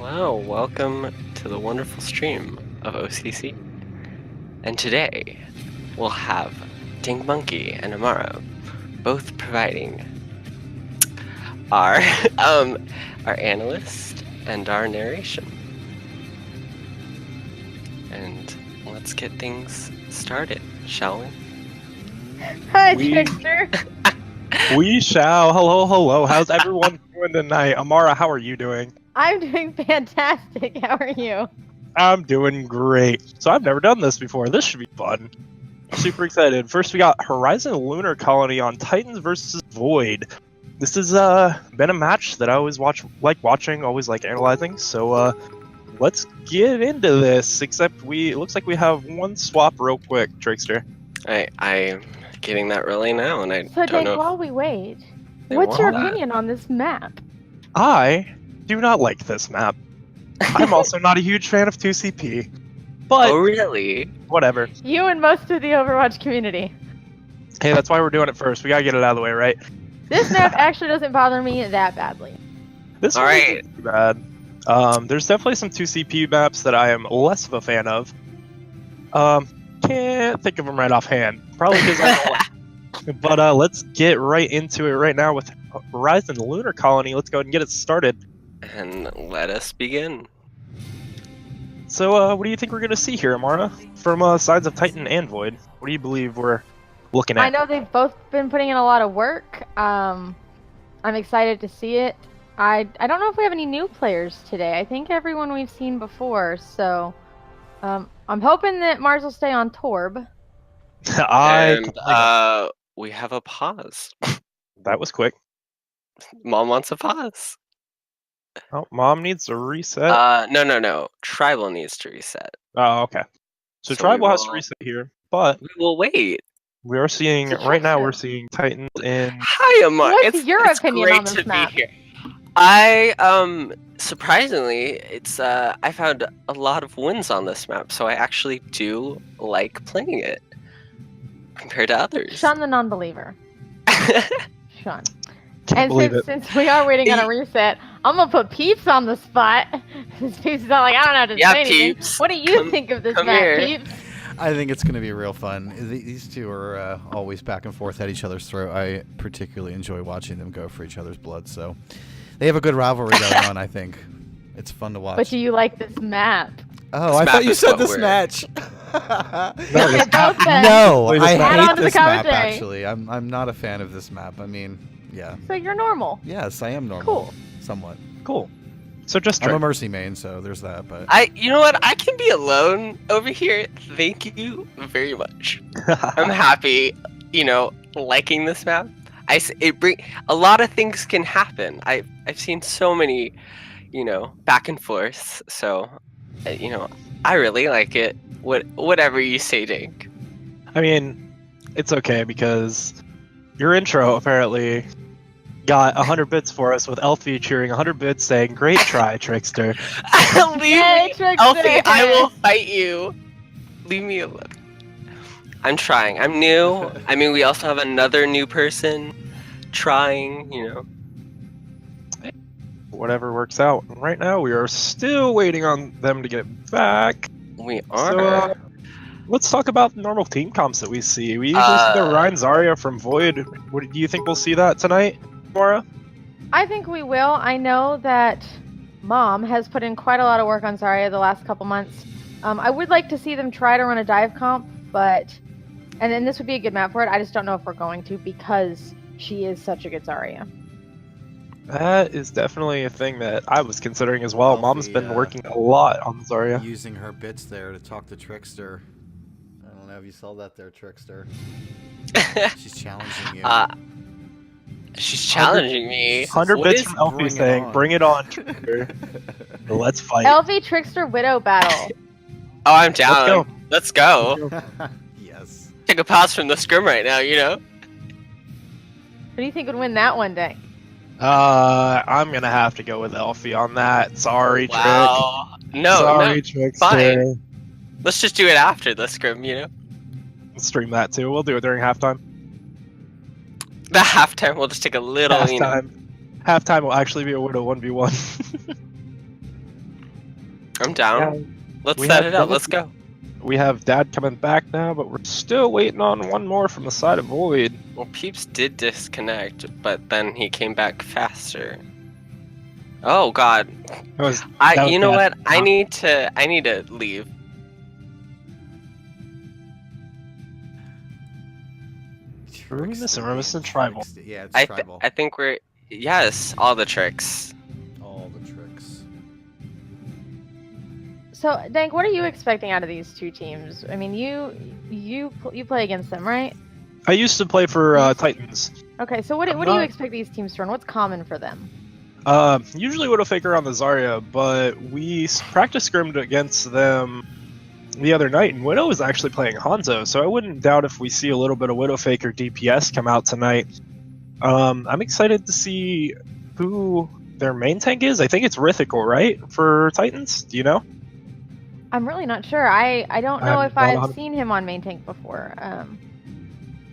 Hello, welcome to the wonderful stream of O.C.C. And today, we'll have Ding Monkey and Amaro both providing our our analyst and our narration. And let's get things started, shall we? Hi, Trickster. We shall. Hello, hello. How's everyone doing tonight? Amara, how are you doing? I'm doing fantastic. How are you? I'm doing great. So I've never done this before. This should be fun. Super excited. First, we got Horizon Lunar Colony on Titans versus Void. This has been a match that I always like watching, always like analyzing. So let's get into this. Except it looks like we have one swap real quick, Trickster. I'm getting that really now, and I So, don't Dave, know. while we wait, They what's your want that. opinion on this map? I do not like this map. I'm also not a huge fan of 2CP. But Oh, really? whatever. You and most of the Overwatch community. Hey, that's why we're doing it first. We gotta get it out of the way, right? This map actually doesn't bother me that badly. This All one right. isn't too bad. There's definitely some 2CP maps that I am less of a fan of. Can't think of them right offhand. Probably because I don't like. But let's get right into it right now with Horizon Lunar Colony. Let's go ahead and get it started. And let us begin. So, what do you think we're gonna see here, Amara? From sides of Titan and Void, what do you believe we're looking I at? know they've both been putting in a lot of work. I'm excited to see it. I don't know if we have any new players today. I think everyone we've seen before. So, I'm hoping that Mars will stay on Torb. And we have a pause. That was quick. Mom wants a pause. Oh, Mom needs a reset. No. Tribal needs to reset. Oh, okay. So So Tribal we has to will- reset here, but We will wait. we are seeing It's a right now. trickster. We're seeing Titans in. Hi, Amar. What's it's your it's opinion great on this to map? be here. I surprisingly, it's I found a lot of wins on this map, so I actually do like playing it compared to others. Sean the non-believer. Sean. Can't And believe it. since we are waiting on a reset, I'm gonna put Peeps on the spot. Peeps is not like, I don't have to Yeah, say anything. Peeps. What do you think of this come map, here. Peeps? I think it's going to be real fun. These two are always back and forth at each other's throat. I particularly enjoy watching them go for each other's blood. So they have a good rivalry going on, I think. It's fun to watch. But do you like this map? Oh, This I map thought you is said what this we're- match. No, They both said. No, Wait, I add on to hate the this map, commentary. actually. I'm not a fan of this map. I mean, yeah. So you're normal. Yes, I am normal. Cool. Somewhat. Cool. So just I'm try. a Mercy main, so there's that. But You know what? I can be alone over here. Thank you very much. I'm happy, liking this map. A lot of things can happen. I've seen so many, back and forth. So, I really like it. Whatever you say, Dink. I mean, it's okay because your intro apparently got 100 bits for us with Elfie cheering 100 bits saying, "Great try, Trickster." Leave Yay, me, Trickster! Elfie. I will fight you. Leave me alone. I'm trying. I'm new. I mean, we also have another new person trying. Whatever works out. Right now, we are still waiting on them to get back. We are. So, let's talk about the normal team comps that we see. We usually see the Ryan Zarya from Void. What do you think we'll see that tonight, Mara? I think we will. I know that Mom has put in quite a lot of work on Zarya the last couple months. I would like to see them try to run a dive comp, and then this would be a good map for it. I just don't know if we're going to because she is such a good Zarya. That is definitely a thing that I was considering as well. Elfie, Mom's been working a lot on Zarya. using her bits there to talk to Trickster. I don't know if you saw that there, Trickster. She's challenging you. She's challenging me. 100 What bits is- from Elfie Bring it saying, on. "Bring it on, Trickster." Let's fight. Elfie Trickster Widow battle. Oh, I'm down. Let's go. Let's go. Yes. Take a pause from the scrim right now. Who do you think would win that one day? I'm gonna have to go with Elfie on that. Sorry, Wow. Trick. No, Sorry, no. Trickster. fine. Let's just do it after the scrim. Stream that too. We'll do it during halftime. The halftime. We'll just take a little. Halftime will actually be a Widow 1v1. I'm down. Let's we set have it up. Dad- Let's go. We have Dad coming back now, but we're still waiting on one more from the side of Void. Well, Peeps did disconnect, but then he came back faster. Oh God. That was You know bad. what? I need to leave. tricks. We're missing tribal. Yeah, it's I tribal. I think we're yes, all the tricks. All the tricks. So, Dank, what are you expecting out of these two teams? I mean, you play against them, right? I used to play for Titans. Okay, so what do you expect these teams to run? What's common for them? Usually Widowfaker on the Zarya, but we practice scrimmed against them the other night, and Widow is actually playing Hanzo, so I wouldn't doubt if we see a little bit of Widowfaker DPS come out tonight. I'm excited to see who their main tank is. I think it's Rhythical, right, for Titans? Do you know? I'm really not sure. I don't know I'm if not I've 100 seen him on main tank before.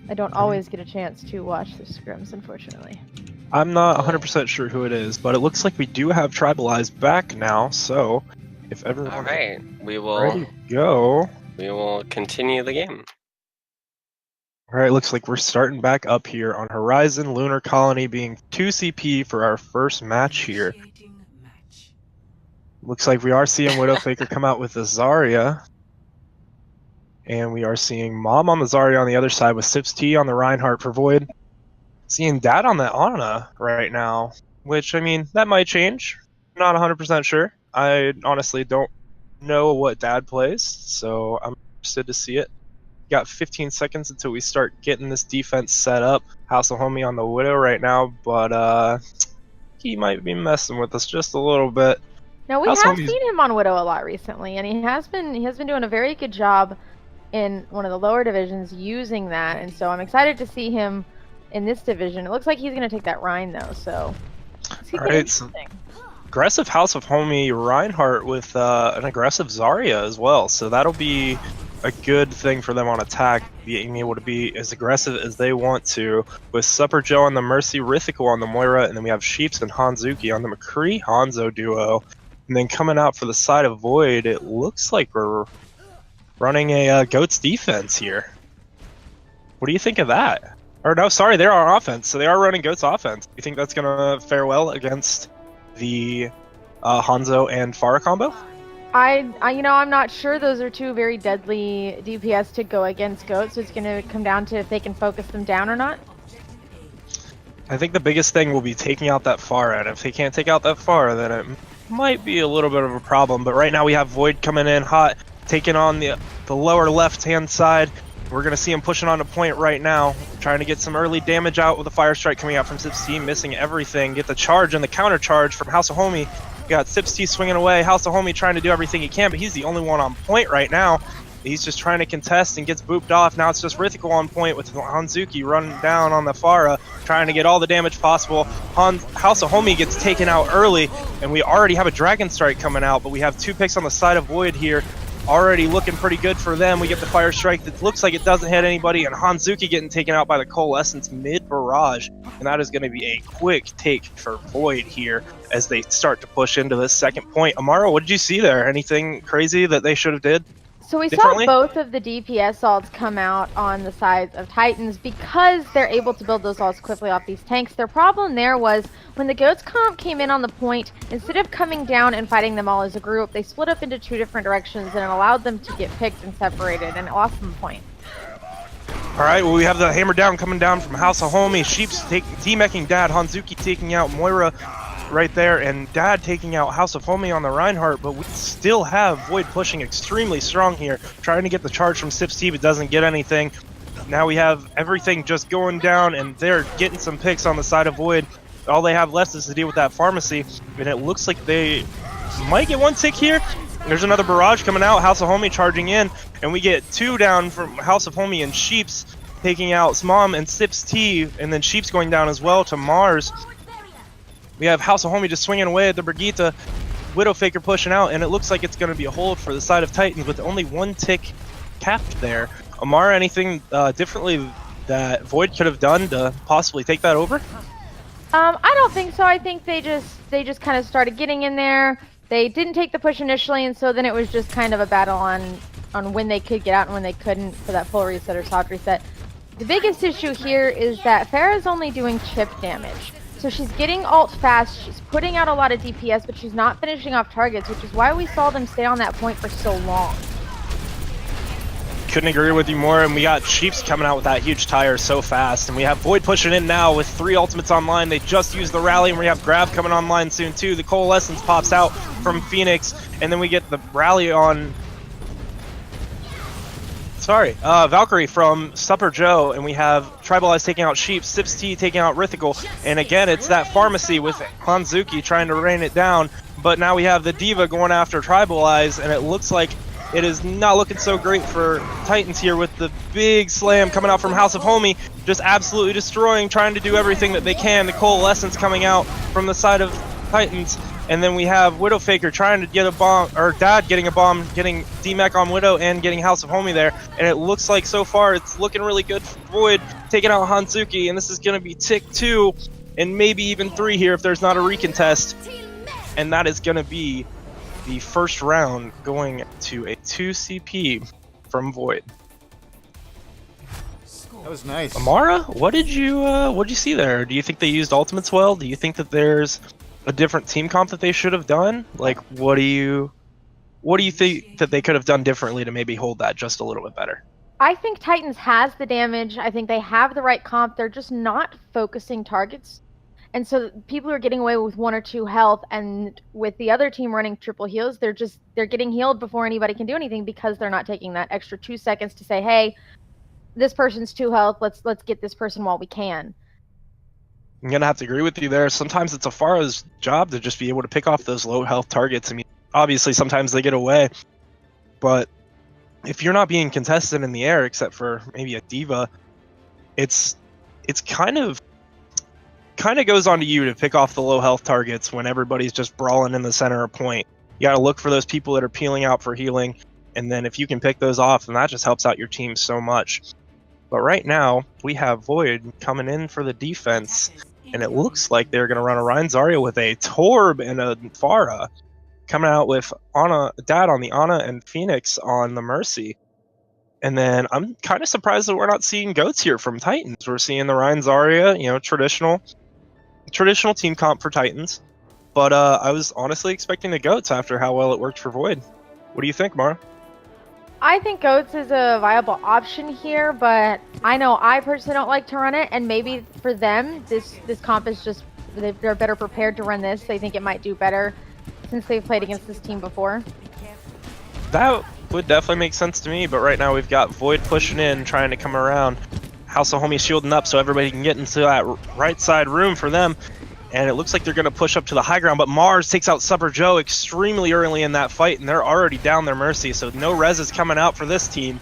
I don't always get a chance to watch the scrims, unfortunately. I'm not 100% sure who it is, but it looks like we do have Tribalized back now, so if everyone All right, we is will ready to go. we will continue the game. Alright, looks like we're starting back up here on Horizon Lunar Colony being 2 CP for our first match here. Looks like we are seeing Widowfaker come out with the Zarya. And we are seeing Mom on the Zarya on the other side with Sips T on the Reinhardt for Void. Seeing Dad on the Ana right now, which, I mean, that might change. Not 100% sure. I honestly don't know what Dad plays, so I'm interested to see it. Got 15 seconds until we start getting this defense set up. House of Homie on the Widow right now, but he might be messing with us just a little bit. Now we House have Homie's- seen him on Widow a lot recently, and he has been doing a very good job in one of the lower divisions using that, and so I'm excited to see him in this division. It looks like he's going to take that Rhine though, so it's gonna be Alright, so interesting. aggressive House of Homie Reinhardt with an aggressive Zarya as well, so that'll be a good thing for them on attack, being able to be as aggressive as they want to, with Supper Joe on the Mercy, Rhythical on the Moira, and then we have Sheeps and Hanzuki on the McCree Hanzo duo. And then coming out for the side of Void, it looks like we're running a Goats defense here. What do you think of that? Or no, sorry, they're on offense, so they are running Goats offense. You think that's gonna fare well against the Hanzo and Pharah combo? I'm not sure. Those are two very deadly DPS to go against Goats, so it's going to come down to if they can focus them down or not. I think the biggest thing will be taking out that Pharah, and if they can't take out that Pharah, then it might be a little bit of a problem. But right now we have Void coming in hot, taking on the lower left-hand side. We're going to see him pushing on the point right now, trying to get some early damage out with a Fire Strike coming out from Sips T, missing everything. Get the charge and the counter charge from House of Homie. We got Sips T swinging away, House of Homie trying to do everything he can, but he's the only one on point right now. He's just trying to contest and gets booped off. Now it's just Rhythical on point with Hanzuki running down on the Pharah, trying to get all the damage possible. House of Homie gets taken out early, and we already have a Dragon Strike coming out, but we have 2 picks on the side of Void here. Already looking pretty good for them. We get the Fire Strike that looks like it doesn't hit anybody, and Hanzuki getting taken out by the Coalescence mid-barrage. And that is going to be a quick take for Void here as they start to push into this second point. Amara, what did you see there? Anything crazy that they should have did? So we differently? saw both of the DPS ults come out on the sides of Titans because they're able to build those ults quickly off these tanks. Their problem there was when the Goats comp came in on the point, instead of coming down and fighting them all as a group, they split up into 2 different directions and it allowed them to get picked and separated, and it lost them the point. Alright, well we have the hammer down coming down from House of Homie. Sheep's T-meching Dad, Hanzuki taking out Moira right there, and Dad taking out House of Homie on the Reinhardt, but we still have Void pushing extremely strong here, trying to get the charge from Sips T, but doesn't get anything. Now we have everything just going down, and they're getting some picks on the side of Void. All they have left is to deal with that pharmacy, and it looks like they might get 1 tick here. There's another barrage coming out, House of Homie charging in, and we get 2 down from House of Homie and Sheeps taking out Smom and Sips T, and then Sheeps going down as well to Mars. We have House of Homie just swinging away at the Brigitte, Widowfaker pushing out, and it looks like it's going to be a hold for the side of Titans with only 1 tick capped there. Amara, anything differently that Void could have done to possibly take that over? I don't think so. I think they just kind of started getting in there. They didn't take the push initially, and so then it was just kind of a battle on when they could get out and when they couldn't for that full reset or soft reset. The biggest issue here is that Pharah's only doing chip damage. So she's getting ult fast, she's putting out a lot of DPS, but she's not finishing off targets, which is why we saw them stay on that point for so long. couldn't agree with you more. And we got Chiefs coming out with that huge tire so fast. And we have Void pushing in now with 3 ultimates online. They just used the rally, and we have Grab coming online soon too. The Coalescence pops out from Phoenix, and then we get the rally on... Valkyrie from Supper Joe, and we have Tribalize taking out Sheep, Sips T taking out Rithikal, and again, it's that Pharmacy with Hanzuki trying to rain it down, but now we have the Diva going after Tribalize, and it looks like it is not looking so great for Titans here with the big slam coming out from House of Homie, just absolutely destroying, trying to do everything that they can. The Coalescence coming out from the side of Titans. And then we have Widowfaker trying to get a bomb, or Dad getting a bomb, getting DMAC on Widow and getting House of Homie there. And it looks like so far it's looking really good for Void, taking out Hanzuki. And this is going to be tick 2 and maybe even 3 here if there's not a recontest. And that is going to be the first round going to a 2 CP from Void. That was nice. Amara, what did you see there? Do you think they used ultimates well? Do you think that there's a different team comp that they should have done? Like, what do you think that they could have done differently to maybe hold that just a little bit better? I think Titans has the damage. I think they have the right comp. They're just not focusing targets. And so people are getting away with 1 or 2 health, and with the other team running triple heals, they're getting healed before anybody can do anything because they're not taking that extra 2 seconds to say, hey, this person's 2 health, let's get this person while we can. I'm gonna have to agree with you there. Sometimes it's a Pharah's job to just be able to pick off those low health targets. I mean, obviously sometimes they get away, but if you're not being contested in the air, except for maybe a Diva, it's kind of goes on to you to pick off the low health targets when everybody's just brawling in the center of point. You gotta look for those people that are peeling out for healing, and then if you can pick those off, then that just helps out your team so much. But right now, we have Void coming in for the defense, and it looks like they're going to run a Rein Zarya with a Torb and a Pharah, coming out with Dad on the Ana and Phoenix on the Mercy. And then I'm kind of surprised that we're not seeing Goats here from Titans. We're seeing the Rein Zarya, traditional team comp for Titans. But I was honestly expecting the Goats after how well it worked for Void. What do you think, Mara? I think Goats is a viable option here, but I know I personally don't like to run it, and maybe for them, this comp is just, they're better prepared to run this. They think it might do better since they've played against this team before. That would definitely make sense to me, but right now we've got Void pushing in, trying to come around. House of Homie shielding up so everybody can get into that right side room for them. And it looks like they're going to push up to the high ground, but Mars takes out Supper Joe extremely early in that fight, and they're already down their Mercy, so no res is coming out for this team.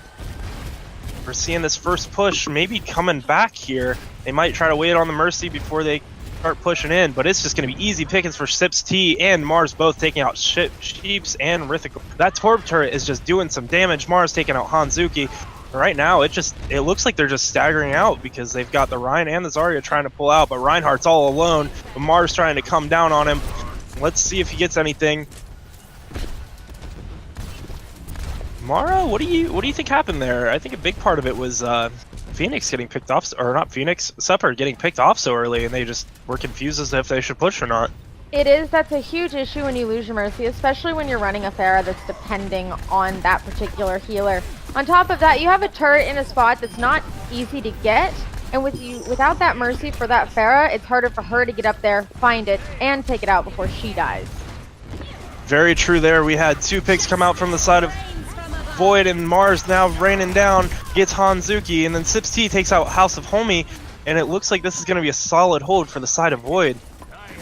We're seeing this first push maybe coming back here. They might try to wait on the Mercy before they start pushing in, but it's just going to be easy pickings for Sips T and Mars both taking out Sheeps and Rithikal. That Torb turret is just doing some damage. Mars taking out Hanzuki. Right now, it looks like they're just staggering out because they've got the Rein and the Zarya trying to pull out, but Reinhardt's all alone. But Mars trying to come down on him. Let's see if he gets anything. Mara, what do you think happened there? I think a big part of it was Phoenix getting picked off, or not Phoenix, Supper getting picked off so early, and they just were confused as to if they should push or not. That's a huge issue when you lose your Mercy, especially when you're running a Pharah that's depending on that particular healer. On top of that, you have a turret in a spot that's not easy to get, and without that Mercy for that Pharah, it's harder for her to get up there, find it, and take it out before she dies. Very true there. We had 2 picks come out from the side of Void, and Mars now raining down, gets Hanzuki, and then Sips T takes out House of Homie, and it looks like this is going to be a solid hold for the side of Void.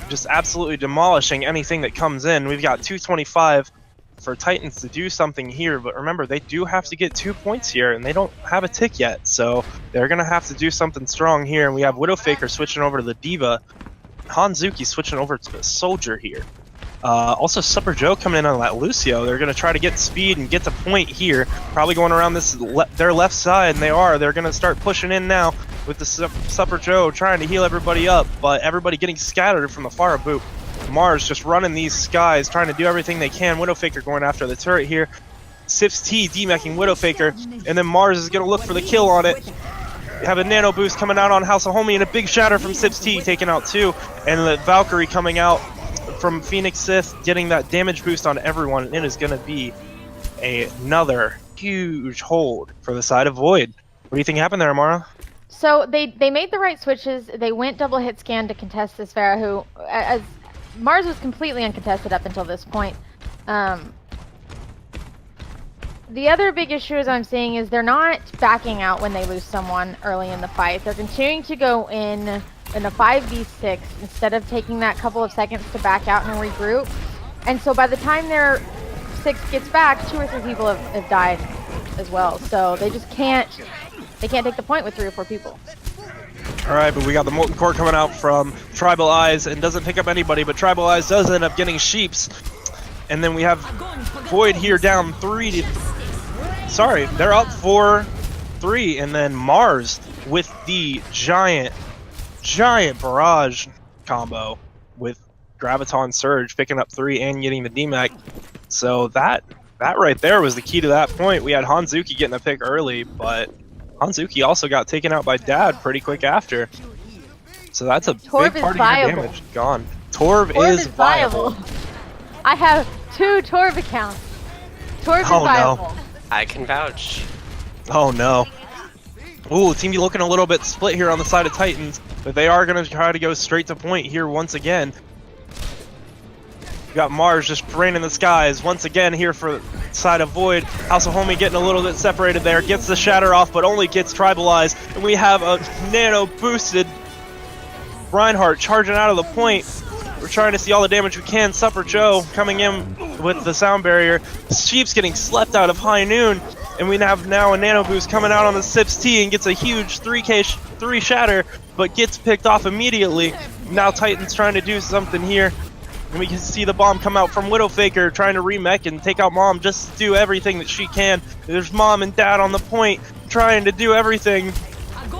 Just absolutely demolishing anything that comes in. We've got 225 for Titans to do something here, but remember, they do have to get 2 points here, and they don't have a tick yet, so they're going to have to do something strong here, and we have Widowfaker switching over to the Diva, Hanzuki switching over to the Soldier here. Also, Supper Joe coming in on that Lucio. They're going to try to get speed and get the point here, probably going around their left side, and they're going to start pushing in now with the Supper Joe trying to heal everybody up, but everybody getting scattered from the Pharah boot. Mars just running these skies, trying to do everything they can. Widowfaker going after the turret here. Sips T demecking Widowfaker, and then Mars is going to look for the kill on it. We have a nano boost coming out on House of Homie, and a big shatter from Sips T taking out 2, and the Valkyrie coming out from Phoenix Sith, getting that damage boost on everyone, and it is going to be another huge hold for the side of Void. What do you think happened there, Amara? So they made the right switches. They went double hit scan to contest this Pharah, who, as Mars was completely uncontested up until this point. The other big issue as I'm seeing is they're not backing out when they lose someone early in the fight. They're continuing to go in a 5v6 instead of taking that couple of seconds to back out and regroup. And so by the time their 6 gets back, 2 or 3 people have died as well. So they just can't take the point with 3 or 4 people. All right, but we got the Molten Core coming out from Tribal Eyes and doesn't pick up anybody, but Tribal Eyes does end up getting Sheeps. And then we have Void here down 3 to... Sorry, they're up 4-3, and then Mars with the giant barrage combo with Graviton Surge picking up 3 and getting the DMAC. So that right there was the key to that point. We had Hanzuki getting a pick early, but Hanzuki also got taken out by Dad pretty quick after. So that's a Torv big part is of your viable. damage gone. Torv is viable. I have 2 Torv accounts. Torv is viable. No. I can vouch. Oh no. Ooh, Team B looking a little bit split here on the side of Titans, but they are going to try to go straight to point here once again. We got Mars just raining the skies once again here for the side of Void. House of Homie getting a little bit separated there, gets the Shatter off, but only gets Tribalized, and we have a nano boosted Reinhardt charging out of the point. We're trying to see all the damage we can. Supper Joe coming in with the sound barrier. Sheep's getting slept out of High Noon. And we have now a nano boost coming out on the Sips T and gets a huge 3 shatter, but gets picked off immediately. Now Titan's trying to do something here. And we can see the bomb come out from Widowfaker trying to remech and take out Mom, just do everything that she can. There's Mom and Dad on the point trying to do everything.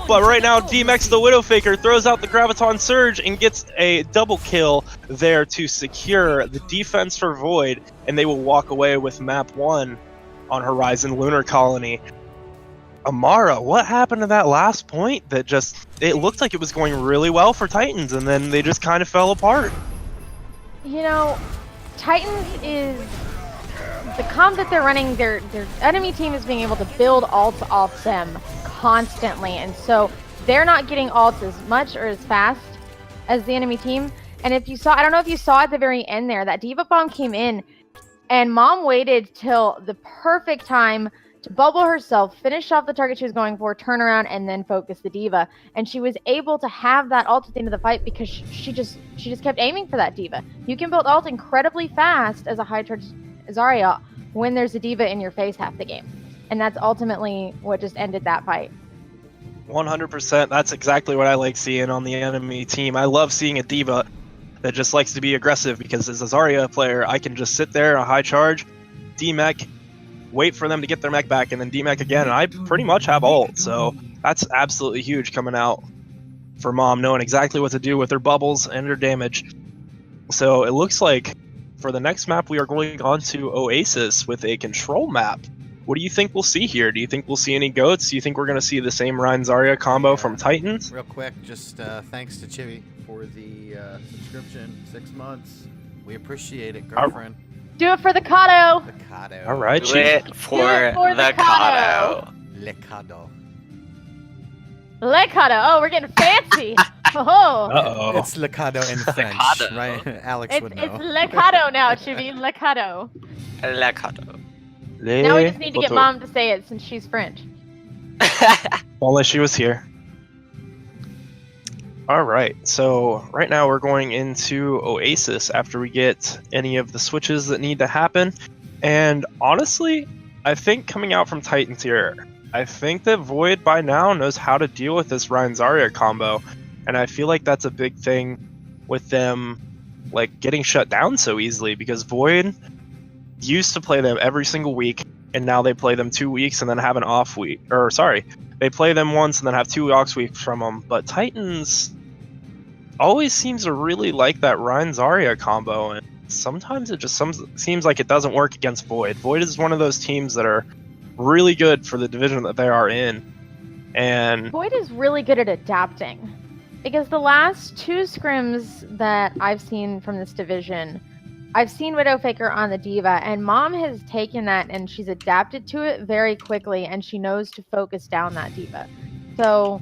But right now, DMX the Widowfaker throws out the Graviton Surge and gets a double kill there to secure the defense for Void, and they will walk away with map 1 on Horizon Lunar Colony. Amara, what happened to that last point that it looked like it was going really well for Titans, and then they just kind of fell apart? You know, Titans is... The comp that they're running, their enemy team is being able to build ults off them constantly, and so they're not getting ults as much or as fast as the enemy team. And if you saw, I don't know if you saw at the very end there, that Diva Bomb came in, and Mom waited till the perfect time to bubble herself, finish off the target she was going for, turn around, and then focus the Diva. And she was able to have that ult at the end of the fight because she just kept aiming for that Diva. You can build ult incredibly fast as a high charge Zarya when there's a Diva in your face half the game. And that's ultimately what just ended that fight. 100%. That's exactly what I like seeing on the enemy team. I love seeing a Diva that just likes to be aggressive, because as a Zarya player, I can just sit there, a high charge, D-mech, wait for them to get their mech back, and then D-mech again, and I pretty much have ult. So that's absolutely huge coming out for Mom, knowing exactly what to do with her bubbles and her damage. So it looks like for the next map, we are going on to Oasis with a control map. What do you think we'll see here? Do you think we'll see any goats? Do you think we're going to see the same Ryan Zarya combo from Titans? Real quick, just thanks to Chibi for the subscription, 6 months. We appreciate it, girlfriend. Do it for the Kato! The Kato. All right, Do it for the Kato. Le Kato. Le Kato! Oh, we're getting fancy! Oh! Uh-oh. It's Le Kato in French, Kato. right? Alex would know. It's Le Kato now, Chibi. Le Kato. Le Kato. Now we just need to get Mom to say it since she's French. Only she was here. All right, so right now we're going into Oasis after we get any of the switches that need to happen. And honestly, I think coming out from Titans here, I think that Void by now knows how to deal with this Ryan Zarya combo. And I feel like that's a big thing with them like getting shut down so easily, because Void used to play them every single week, and now they play them 2 weeks and then have an off week. Or sorry, they play them once and then have 2 off weeks from them. But Titans always seems to really like that Ryan Zarya combo, and sometimes it just seems like it doesn't work against Void. Void is one of those teams that are really good for the division that they are in. And Void is really good at adapting, because the last 2 scrims that I've seen from this division, I've seen Widowfaker on the Diva, and Mom has taken that and she's adapted to it very quickly, and she knows to focus down that Diva. So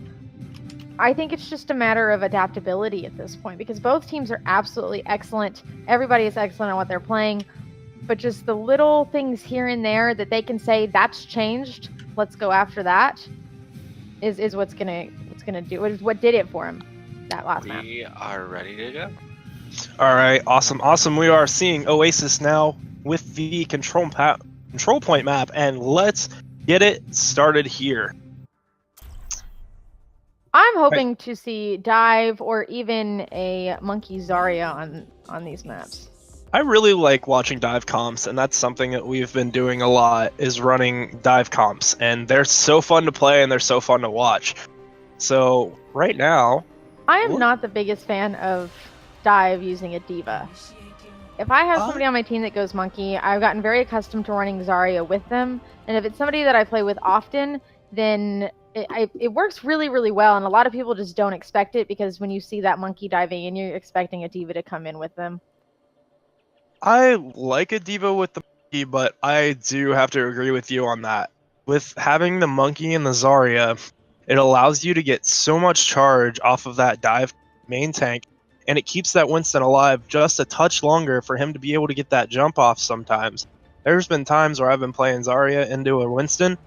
I think it's just a matter of adaptability at this point, because both teams are absolutely excellent. Everybody is excellent at what they're playing, but just the little things here and there that they can say, that's changed, let's go after that, is what's gonna do. What did it for him that last match. We are ready to go. All right, awesome. We are seeing Oasis now with the control point map, and let's get it started here. I'm hoping to see Dive or even a Monkey Zarya on these maps. I really like watching dive comps, and that's something that we've been doing a lot, is running dive comps, and they're so fun to play and they're so fun to watch. So right now, I am not the biggest fan of Dive using a Diva. If I have somebody on my team that goes Monkey, I've gotten very accustomed to running Zarya with them, and if it's somebody that I play with often, then it works really, really well, and a lot of people just don't expect it, because when you see that Monkey diving in, you're expecting a Diva to come in with them. I like a Diva with the Monkey, but I do have to agree with you on that. With having the Monkey and the Zarya, it allows you to get so much charge off of that dive main tank, and it keeps that Winston alive just a touch longer for him to be able to get that jump off sometimes. There's been times where I've been playing Zarya into a Winston,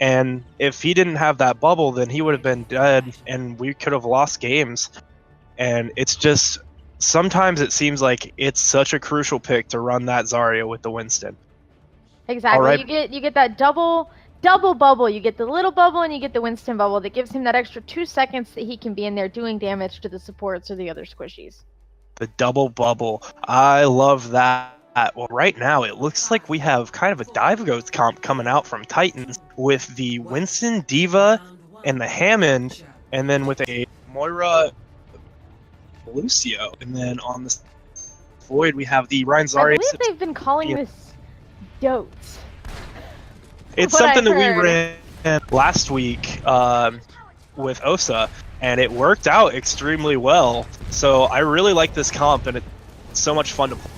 and if he didn't have that bubble, then he would have been dead, and we could have lost games. And it's just, sometimes it seems like it's such a crucial pick to run that Zarya with the Winston. Exactly. All right. You get that double bubble. You get the little bubble and you get the Winston bubble that gives him that extra 2 seconds that he can be in there doing damage to the supports or the other squishies. The double bubble. I love that. Well, right now it looks like we have kind of a Dive Goats comp coming out from Titans with the Winston Diva and the Hammond, and then with a Moira Lucio. And then on the Void we have the Ryan Zarya. I believe they've been calling this Dotes. It's something that we ran last week with O.C.C, and it worked out extremely well. So I really like this comp, and it's so much fun to play.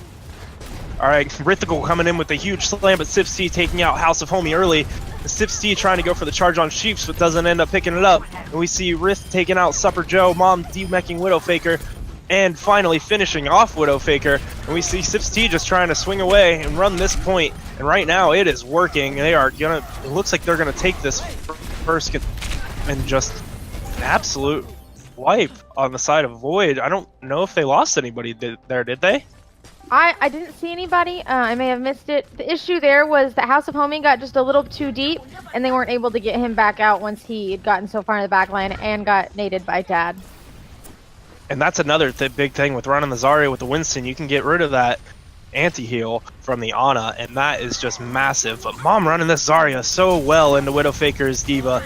All right, Rithikal coming in with a huge slam, but Sipsy taking out House of Homie early. Sipsy trying to go for the charge on Sheeps, but doesn't end up picking it up. And we see Rith taking out Supper Joe, Mom demeching Widowfaker, and finally finishing off Widowfaker. And we see Sipsy just trying to swing away and run this point. And right now it is working. They are gonna, it looks like they're gonna take this first and just an absolute wipe on the side of Void. I don't know if they lost anybody there, did they? I didn't see anybody. I may have missed it. The issue there was that House of Homie got just a little too deep, and they weren't able to get him back out once he had gotten so far in the back line and got naded by Dad. And that's another big thing with running the Zarya with the Winston. You can get rid of that anti-heal from the Ana, and that is just massive. But Mom running this Zarya so well into Widowfaker's Diva,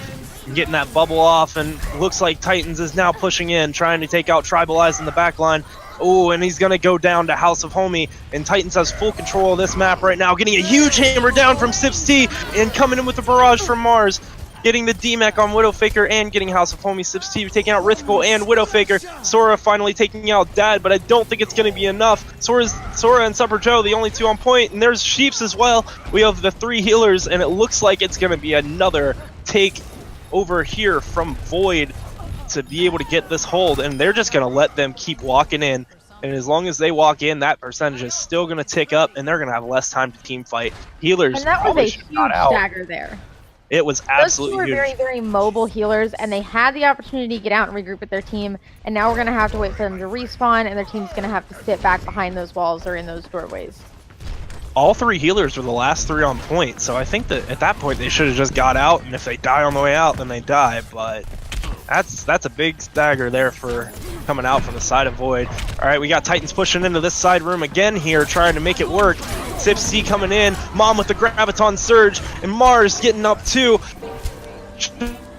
getting that bubble off, and looks like Titans is now pushing in, trying to take out Tribalize in the back line. Oh, and he's going to go down to House of Homie, and Titans has full control of this map right now, getting a huge hammer down from Sips T, and coming in with the barrage from Mars, getting the D-Mech on Widowfaker and getting House of Homie. Sips T taking out Rithikal and Widowfaker. Sora finally taking out Dad, but I don't think it's going to be enough. Sora and Supper Joe, the only two on point, and there's Sheeps as well. We have the 3 healers, and it looks like it's going to be another take over here from Void to be able to get this hold, and they're just going to let them keep walking in, and as long as they walk in, that percentage is still going to tick up, and they're going to have less time to team fight. Healers, and that was a huge dagger there. It was absolutely huge. Those two were very, very mobile healers, and they had the opportunity to get out and regroup with their team, and now we're going to have to wait for them to respawn, and their team's going to have to sit back behind those walls or in those doorways. All 3 healers were the last 3 on point, so I think that at that point they should have just got out, and if they die on the way out, then they die, but that's a big stagger there for coming out from the side of Void. All right, we got Titans pushing into this side room again here, trying to make it work. Sips C coming in, Mom with the Graviton Surge, and Mars getting up too.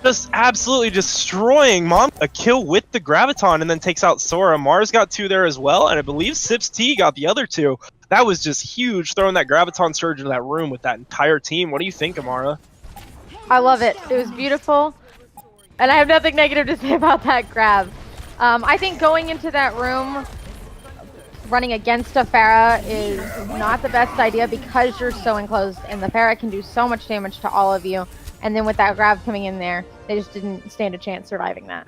Just absolutely destroying Mom. A kill with the Graviton, and then takes out Sora. Mars got 2 there as well, and I believe Sips T got the other 2. That was just huge, throwing that Graviton Surge into that room with that entire team. What do you think, Amara? I love it. It was beautiful. And I have nothing negative to say about that grab. I think going into that room, running against a Pharah is not the best idea because you're so enclosed, and the Pharah can do so much damage to all of you. And then with that grab coming in there, they just didn't stand a chance surviving that.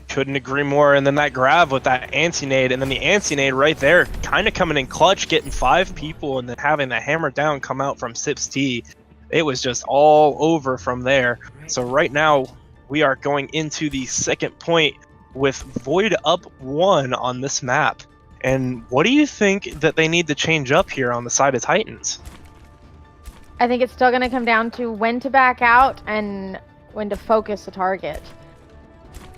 Couldn't agree more. And then that grab with that anti-nade, and then the anti-nade right there, kind of coming in clutch, getting 5 people, and then having the hammer down come out from Sips T. It was just all over from there. So right now, we are going into the second point with Void up 1 on this map. And what do you think that they need to change up here on the side of Titans? I think it's still going to come down to when to back out and when to focus the target.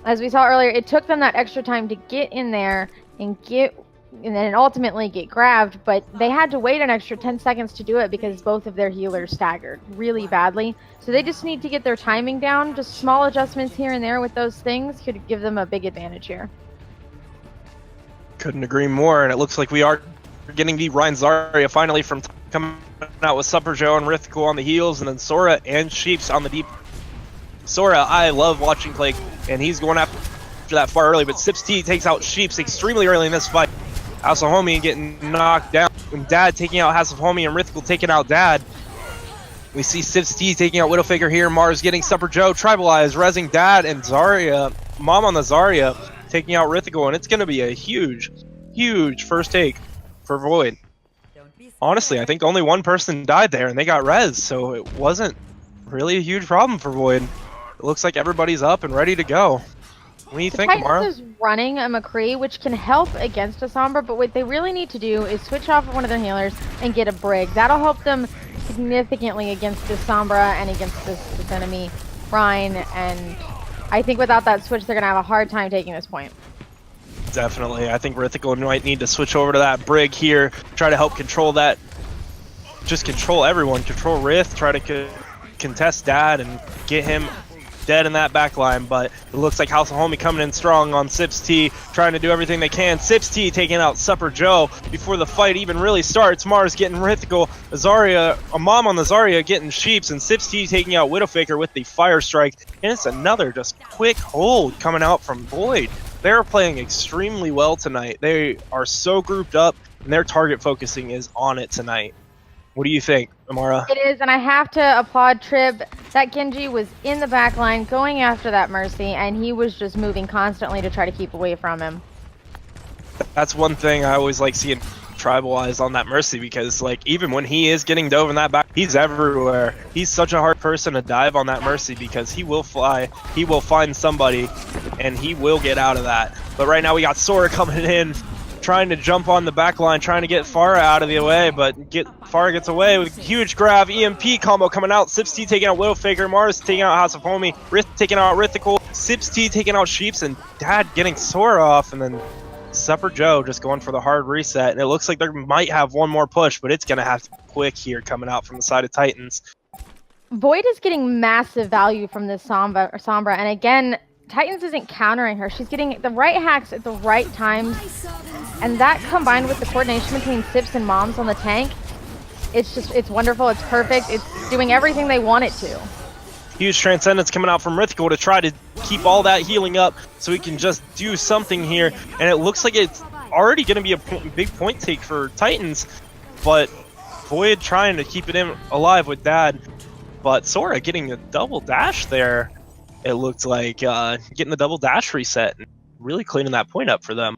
As we saw earlier, it took them that extra time to get in there and then ultimately get grabbed, but they had to wait an extra 10 seconds to do it because both of their healers staggered really badly. So they just need to get their timing down. Just small adjustments here and there with those things could give them a big advantage here. Couldn't agree more, and it looks like we are getting the Ryan Zarya finally from coming out with Super Joe and Rithkul on the heels, and then Sora and Sheeps on the deep. Sora, I love watching play, and he's going after that far early, but Sips T takes out Sheeps extremely early in this fight. House of Homie getting knocked down, and Dad taking out House of Homie, and Rithkul taking out Dad. We see Sips T taking out Widowfaker here, Mars getting Super Joe, Tribalize, rezzing Dad, and Zarya, Mom on the Zarya, taking out Rithkul, and it's going to be a huge, huge first take for Void. Honestly, I think only one person died there, and they got res, so it wasn't really a huge problem for Void. It looks like everybody's up and ready to go. What do you think, Amara? Titans is running a McCree, which can help against a Sombra, but what they really need to do is switch off of one of their healers and get a Brig. That'll help them significantly against this Sombra and against this enemy, Rhine, and I think without that switch, they're going to have a hard time taking this point. Definitely. I think Rithkul might need to switch over to that Brig here, try to help control that. Just control everyone. Control Rith, try to contest Dad and get him dead in that back line, but it looks like House of Homie coming in strong on Sips T, trying to do everything they can. Sips T taking out Super Joe before the fight even really starts. Mars getting Rithkul, Zarya, a Mom on the Zarya getting Sheeps, and Sips T taking out Widowfaker with the Fire Strike, and it's another just quick hold coming out from Void. They're playing extremely well tonight. They are so grouped up, and their target focusing is on it tonight. What do you think, Amara? It is, and I have to applaud Trib. That Genji was in the back line going after that Mercy, and he was just moving constantly to try to keep away from him. That's one thing I always like seeing Tribalize on that Mercy, because like even when he is getting dove in that back, he's everywhere. He's such a hard person to dive on that Mercy because he will fly, he will find somebody, and he will get out of that. But right now we got Sora coming in, trying to jump on the back line, trying to get Farah out of the way, but Farah gets away with a huge grab. EMP combo coming out. Sips T taking out Widowfaker, Mars taking out House of Homie, Rith taking out Rithkul, Sips T taking out Sheeps, and Dad getting Sora off, and then Super Joe just going for the hard reset. And it looks like they might have one more push, but it's going to have to be quick here coming out from the side of Titans. Void is getting massive value from this Sombra, and again, Titans isn't countering her. She's getting the right hacks at the right times, and that combined with the coordination between Sips and Moms on the tank, it's wonderful, it's perfect, it's doing everything they want it to. Huge Transcendence coming out from Rithkul to try to keep all that healing up so he can just do something here, and it looks like it's already going to be a big point take for Titans, but Void trying to keep it in alive with Dad, but Sora getting a double dash there. It looked like getting the double dash reset and really cleaning that point up for them.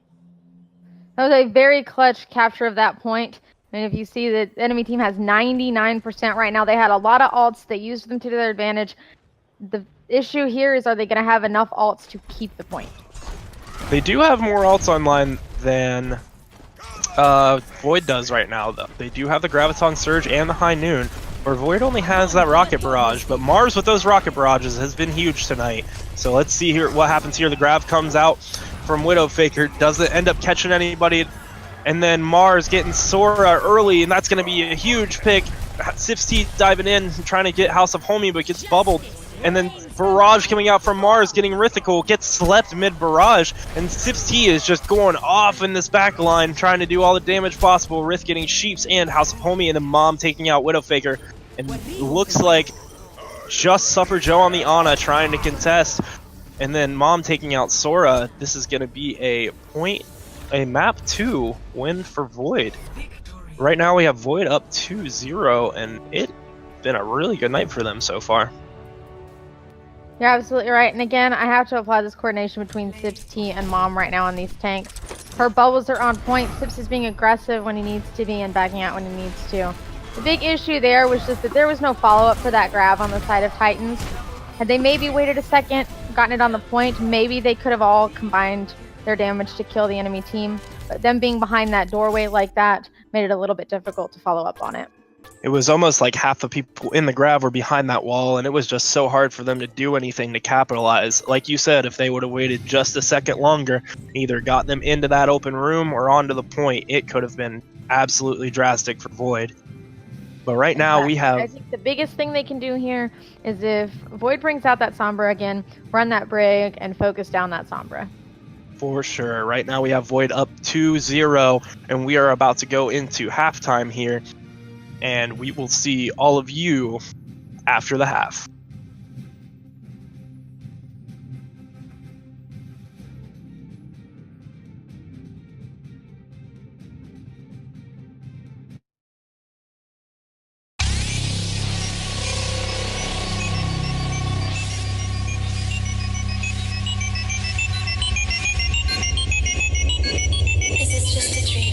That was a very clutch capture of that point. And if you see the enemy team has 99% right now, they had a lot of ults. They used them to their advantage. The issue here is, are they going to have enough ults to keep the point? They do have more ults online than Void does right now, though. They do have the Graviton Surge and the High Noon, where Void only has that Rocket Barrage, but Mars with those Rocket Barrages has been huge tonight. So let's see here what happens here. The Grav comes out from Widowfaker, doesn't end up catching anybody, and then Mars getting Sora early, and that's going to be a huge pick. Sips T diving in, trying to get House of Homie, but gets bubbled. And then Barrage coming out from Mars, getting Rithkul, gets slept mid-Barrage, and Sips T is just going off in this back line, trying to do all the damage possible. Rith getting Sheeps and House of Homie, and then Mom taking out Widowfaker. And it looks like just Super Joe on the Ana trying to contest, and then Mom taking out Sora. This is going to be a point a map 2 win for Void. Right now we have Void up 2-0, and it's been a really good night for them so far. You're absolutely right. And again, I have to apply this coordination between Sips T and Mom right now on these tanks. Her bubbles are on point. Sips is being aggressive when he needs to be and backing out when he needs to. The big issue there was just that there was no follow-up for that grab on the side of Titans. Had they maybe waited a second, gotten it on the point, maybe they could have all combined their damage to kill the enemy team. But them being behind that doorway like that made it a little bit difficult to follow up on it. It was almost like half the people in the grab were behind that wall, and it was just so hard for them to do anything to capitalize. Like you said, if they would have waited just a second longer, either got them into that open room or onto the point, it could have been absolutely drastic for Void. But right now we have... I think the biggest thing they can do here is if Void brings out that Sombra again, run that Brig and focus down that Sombra. For sure. Right now we have Void up 2-0, and we are about to go into halftime here. And we will see all of you after the half. Is this just a dream?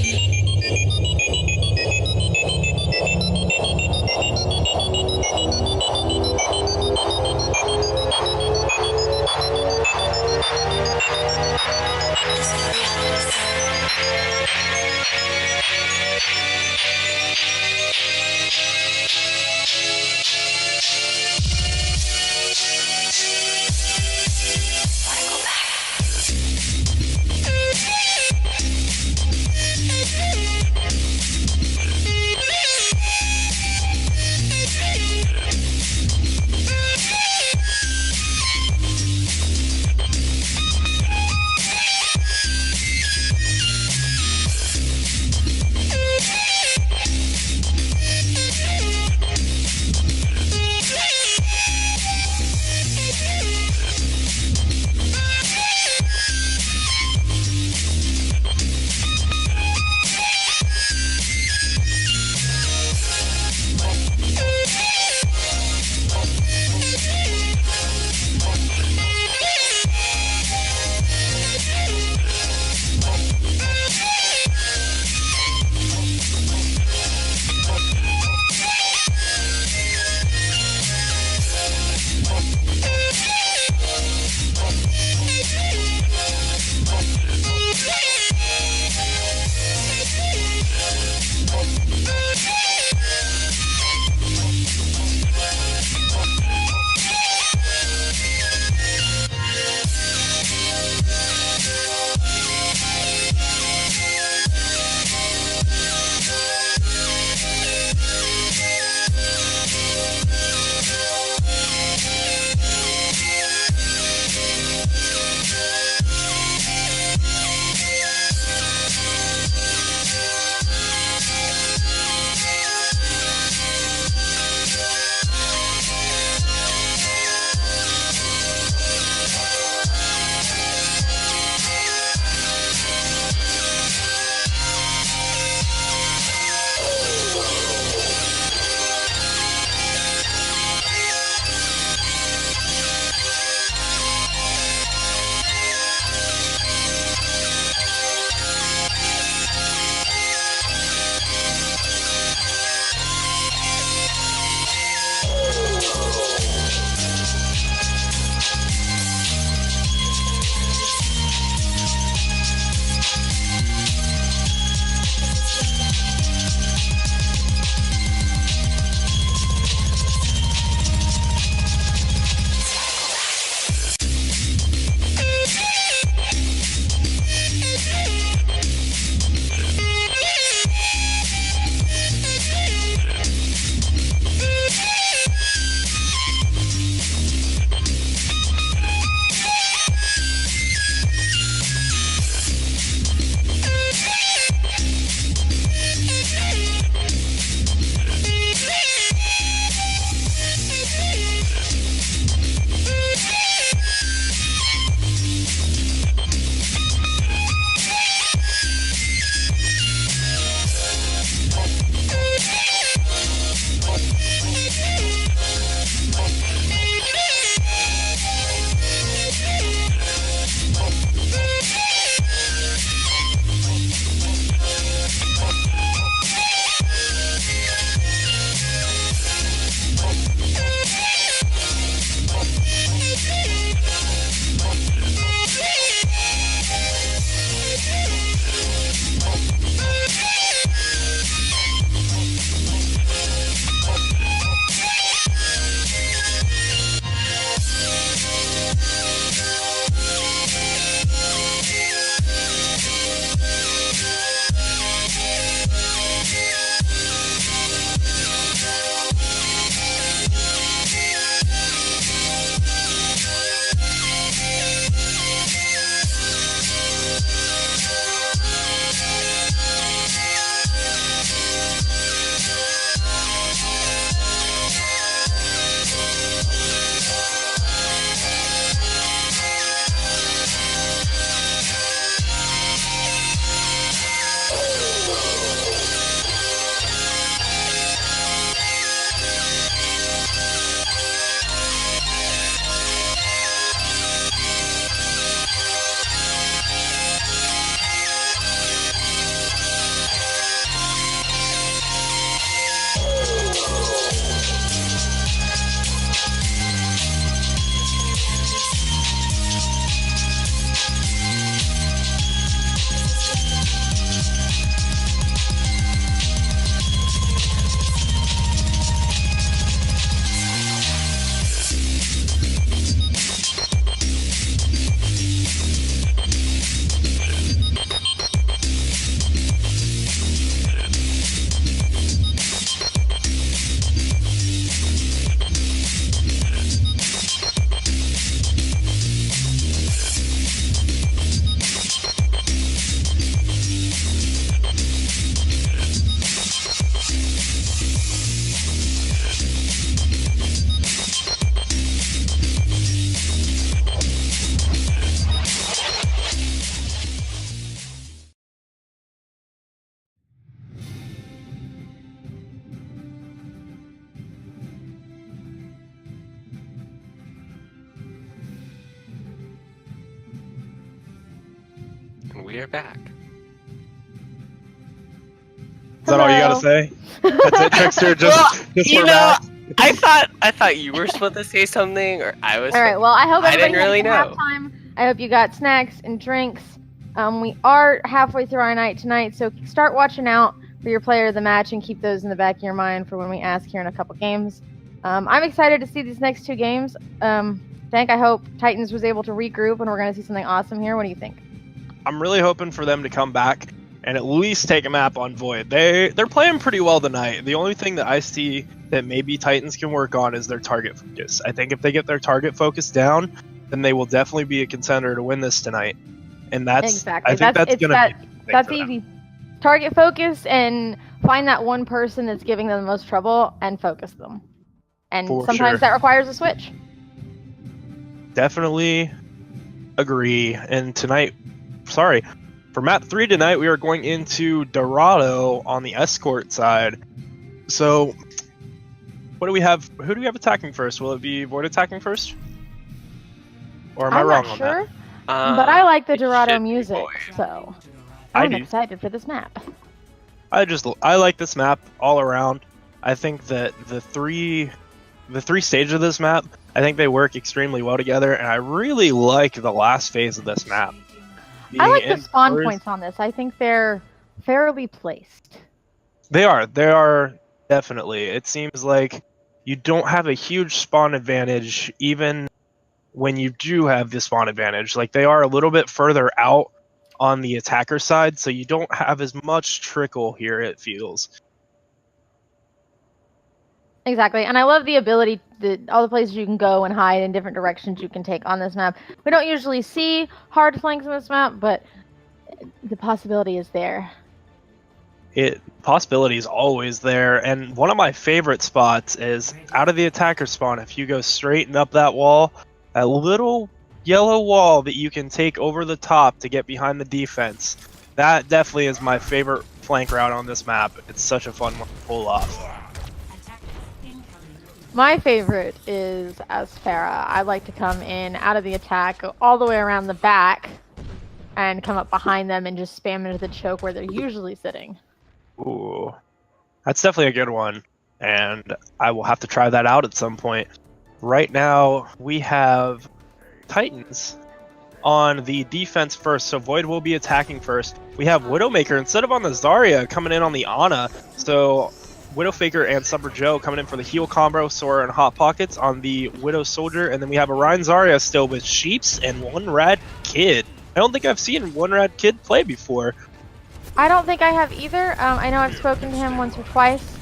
we are back. Is that all you gotta say? That's it, Trickster. Just you we're know, back. I thought you were supposed to say something, or I was. All right. Well, I hope I everybody didn't really had a good know. halftime. I hope you got snacks and drinks. We are halfway through our night tonight, so start watching out for your player of the match and keep those in the back of your mind for when we ask here in a couple games. I'm excited to see these next two games. Tank, I hope Titans was able to regroup and we're going to see something awesome here. What do you think? I'm really hoping for them to come back and at least take a map on Void. They're playing pretty well tonight. The only thing that I see that maybe Titans can work on is their target focus. I think if they get their target focus down, then they will definitely be a contender to win this tonight. And that's exactly. I think that's gonna be that's easy. Target focus and find that one person that's giving them the most trouble and focus them. And For sometimes sure. that requires a switch. Definitely agree. And tonight, for map 3 tonight, we are going into Dorado on the escort side. So, what do we have? Who do we have attacking first? Will it be Void attacking first? Or am I I'm wrong not on sure, that? but I like the it Dorado should be music, Void. so I I'm do. excited for this map. I like this map all around. I think that the three stages of this map, I think they work extremely well together, and I really like the last phase of this map. I like Being the spawn indoors- points on this. I think they're fairly placed. They are definitely. It seems like you don't have a huge spawn advantage even when you do have the spawn advantage. Like, they are a little bit further out on the attacker side, so you don't have as much trickle here, it feels. Exactly, and I love the ability that all the places you can go and hide in different directions you can take on this map. We don't usually see hard flanks on this map, but the possibility is there. Possibility is always there, and one of my favorite spots is out of the attacker spawn. If you go straight and up that wall, that little yellow wall that you can take over the top to get behind the defense, that definitely is my favorite flank route on this map. It's such a fun one to pull off. My favorite is Asphera. I like to come in out of the attack, go all the way around the back, and come up behind them and just spam into the choke where they're usually sitting. Ooh, that's definitely a good one, and I will have to try that out at some point. Right now, we have Titans on the defense first, so Void will be attacking first. We have Widowmaker instead of on the Zarya coming in on the Ana, so Widowmaker and Summer Joe coming in for the heal combo, Sora and Hot Pockets on the Widow Soldier, and then we have Orion Zarya still with Sheeps and One Rad Kid. I don't think I've seen One Rad Kid play before. I don't think I have either. I know I've spoken to him once or twice.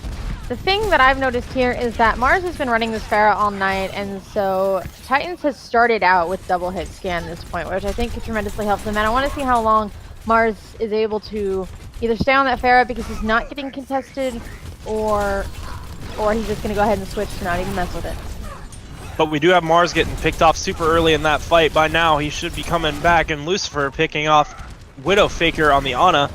The thing that I've noticed here is that Mars has been running this Pharah all night, and so Titans has started out with double hit scan at this point, which I think could tremendously help them. And I want to see how long Mars is able to either stay on that Pharah because he's not getting contested, or he's just going to go ahead and switch to not even mess with it. But we do have Mars getting picked off super early in that fight. By now, he should be coming back, and Lucifer picking off Widowmaker on the Ana.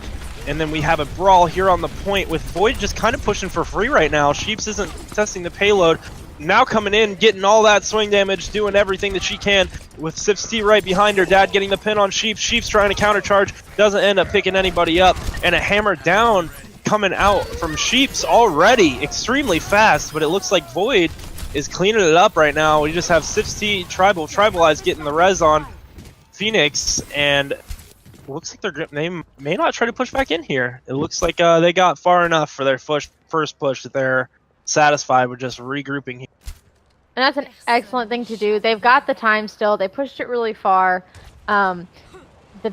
And then we have a brawl here on the point with Void just kind of pushing for free right now. Sheeps isn't testing the payload. Now coming in, getting all that swing damage, doing everything that she can with Sips T right behind her. Dad getting the pin on Sheeps. Sheeps trying to countercharge, doesn't end up picking anybody up. And a hammer down coming out from Sheeps already, extremely fast. But it looks like Void is cleaning it up right now. We just have Sips T, Tribalize getting the res on Phoenix, and looks like they may not try to push back in here. It looks like they got far enough for their first push that they're satisfied with just regrouping here. And that's an excellent thing to do. They've got the time still. They pushed it really far. The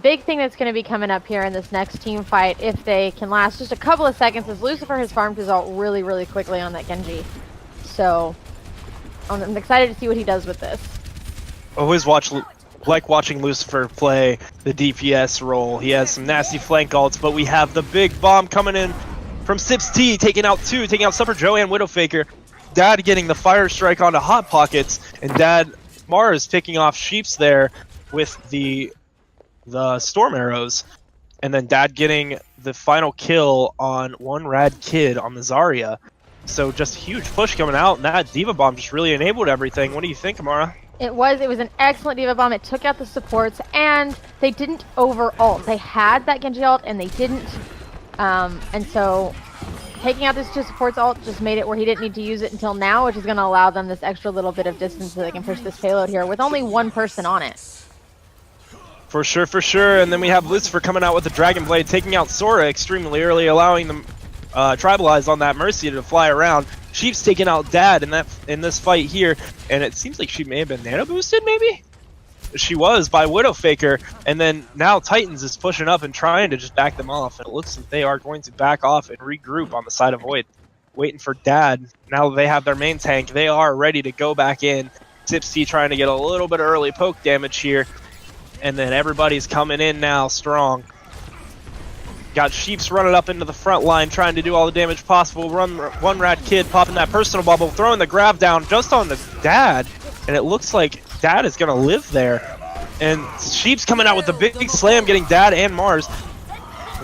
big thing that's going to be coming up here in this next team fight, if they can last just a couple of seconds, is Lucifer has farmed his ult really, really quickly on that Genji. So I'm excited to see what he does with this. Always like watching Lucifer play the DPS role. He has some nasty flank ults, but we have the big bomb coming in from Sips T, taking out Summer Joe and Widowmaker. Dad getting the fire strike onto Hot Pockets, and Mars picking off Sheeps there with the storm arrows, and then Dad getting the final kill on One Rad Kid on the Zarya. So just huge push coming out, and that Diva Bomb just really enabled everything. What do you think, Amara? It was an excellent diva bomb. It took out the supports, and they didn't over ult. They had that Genji ult, and they didn't. And so taking out this 2 supports ult just made it where he didn't need to use it until now, which is going to allow them this extra little bit of distance so they can push this payload here with only 1 person on it. For sure, for sure. And then we have Lucifer coming out with the Dragon Blade, taking out Sora extremely early, allowing them tribalize on that Mercy to fly around. Sheep's taking out Dad in this fight here, and it seems like she may have been nano boosted, maybe? She was by Widowfaker, and then now Titans is pushing up and trying to just back them off, and it looks like they are going to back off and regroup on the side of Void, waiting for Dad. Now that they have their main tank, they are ready to go back in. Tipsy trying to get a little bit of early poke damage here, and then everybody's coming in now strong. Got Sheeps running up into the front line, trying to do all the damage possible. One Rad Kid popping that personal bubble, throwing the grab down just on the Dad, and it looks like Dad is gonna live there. And Sheeps coming out with the big slam, getting Dad and Mars.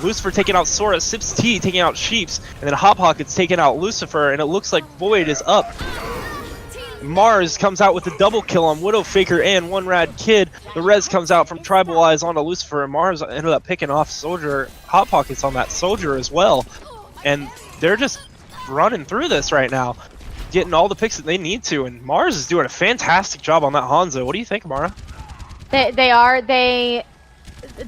Lucifer taking out Sora, Sips T taking out Sheeps, and then Hot Pockets taking out Lucifer, and it looks like Void is up. Mars comes out with a double kill on Widowfaker and One Rad Kid. The res comes out from Tribal Eyes onto Lucifer, and Mars ended up picking off Soldier, Hot Pockets on that Soldier as well. And they're just running through this right now, getting all the picks that they need to, and Mars is doing a fantastic job on that Hanzo. What do you think, Mara? They are. The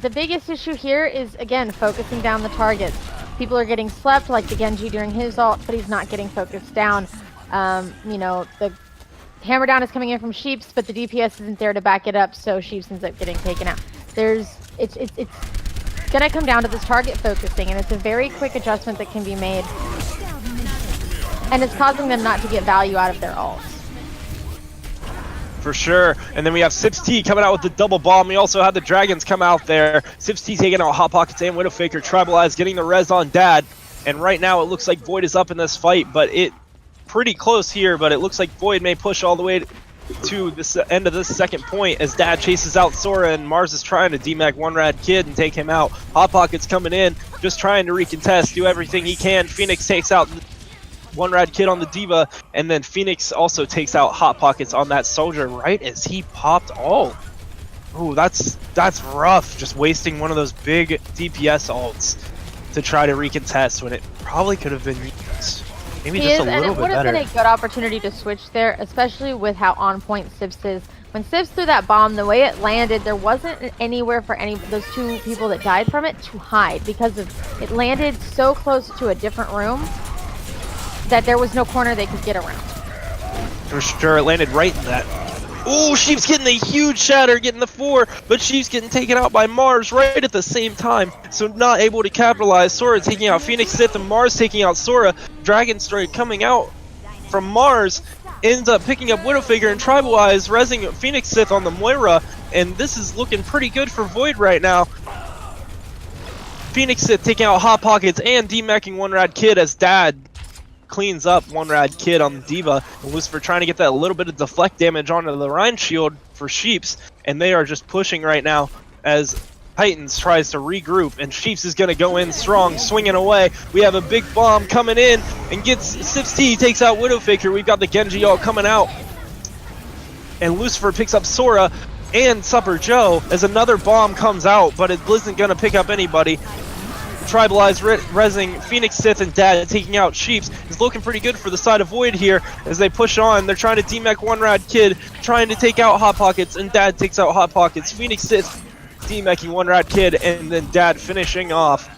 biggest issue here is, again, focusing down the targets. People are getting slept, like the Genji during his ult, but he's not getting focused down. You know, the hammer down is coming in from Sheeps, but the DPS isn't there to back it up, so Sheeps ends up getting taken out. It's gonna come down to this target focusing, and it's a very quick adjustment that can be made, and it's causing them not to get value out of their ults. For sure. And then we have Sips T coming out with the double bomb. We also had the Dragons come out there. Sips T taking out Hot Pockets and Widowfaker. Tribalize getting the res on Dad. And right now it looks like Void is up in this fight, but it pretty close here, but it looks like Void may push all the way to the end of this second point as Dad chases out Sora, and Mars is trying to DMAC One Rad Kid and take him out. Hot Pockets coming in, just trying to recontest, do everything he can. Phoenix takes out One Rad Kid on the Diva, and then Phoenix also takes out Hot Pockets on that Soldier right as he popped all. Ooh, that's rough, just wasting one of those big DPS ults to try to recontest when it probably could have been used. Maybe just a little bit better. And it would have been a good opportunity to switch there, especially with how on point Sips is. When Sips threw that bomb, the way it landed, there wasn't anywhere for any of those 2 people that died from it to hide, because it landed so close to a different room that there was no corner they could get around. For sure, it landed right in that. Ooh, Sheep's getting a huge shatter, getting the 4, but Sheep's getting taken out by Mars right at the same time, so not able to capitalize. Sora taking out Phoenix Sith, and Mars taking out Sora. Dragon Strike coming out from Mars, ends up picking up Widowfaker and Tribal Eyes, resing Phoenix Sith on the Moira, and this is looking pretty good for Void right now. Phoenix Sith taking out Hot Pockets and demacking One Rad Kid as Dad cleans up One Rad Kid on the Diva. And Lucifer trying to get that little bit of deflect damage onto the Rhine shield for Sheeps, and they are just pushing right now as Titans tries to regroup, and Sheeps is going to go in strong, swinging away. We have a big bomb coming in and gets Sips T, takes out Widowfaker. We've got the Genji all coming out, and Lucifer picks up Sora and Supper Joe as another bomb comes out, but it isn't going to pick up anybody. Tribalized resing Phoenix Sith, and Dad taking out Sheeps is looking pretty good for the side of Void here as they push on. They're trying to DMAC One Rad Kid, trying to take out Hot Pockets, and Dad takes out Hot Pockets. Phoenix Sith DMACing One Rad Kid, and then Dad finishing off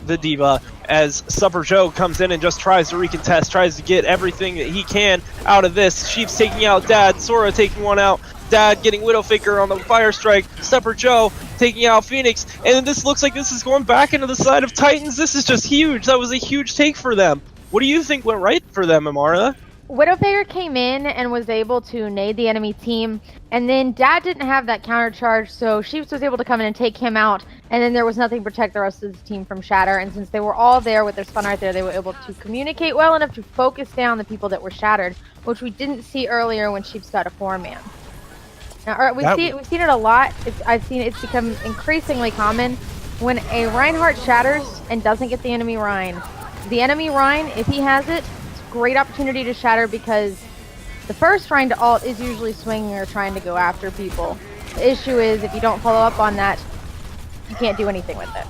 the Diva as Supper Joe comes in and just tries to recontest, tries to get everything that he can out of this. Sheeps taking out Dad, Sora taking one out, Dad getting Widowfaker on the Fire Strike, Supper Joe taking out Phoenix, and this looks like this is going back into the side of Titans. This is just huge. That was a huge take for them. What do you think went right for them, Amara? Widowfaker came in and was able to nade the enemy team, and then Dad didn't have that counter charge, so Sheeps was able to come in and take him out, and then there was nothing to protect the rest of the team from Shatter, and since they were all there with their stun right there, they were able to communicate well enough to focus down the people that were shattered, which we didn't see earlier when Sheeps got a 4-man. Now, we've seen it a lot. I've seen it's become increasingly common when a Reinhardt shatters and doesn't get the enemy Rein. The enemy Rein, if he has it, it's a great opportunity to shatter because The first trying to ult is usually swinging or trying to go after people. The issue is if you don't follow up on that, you can't do anything with it.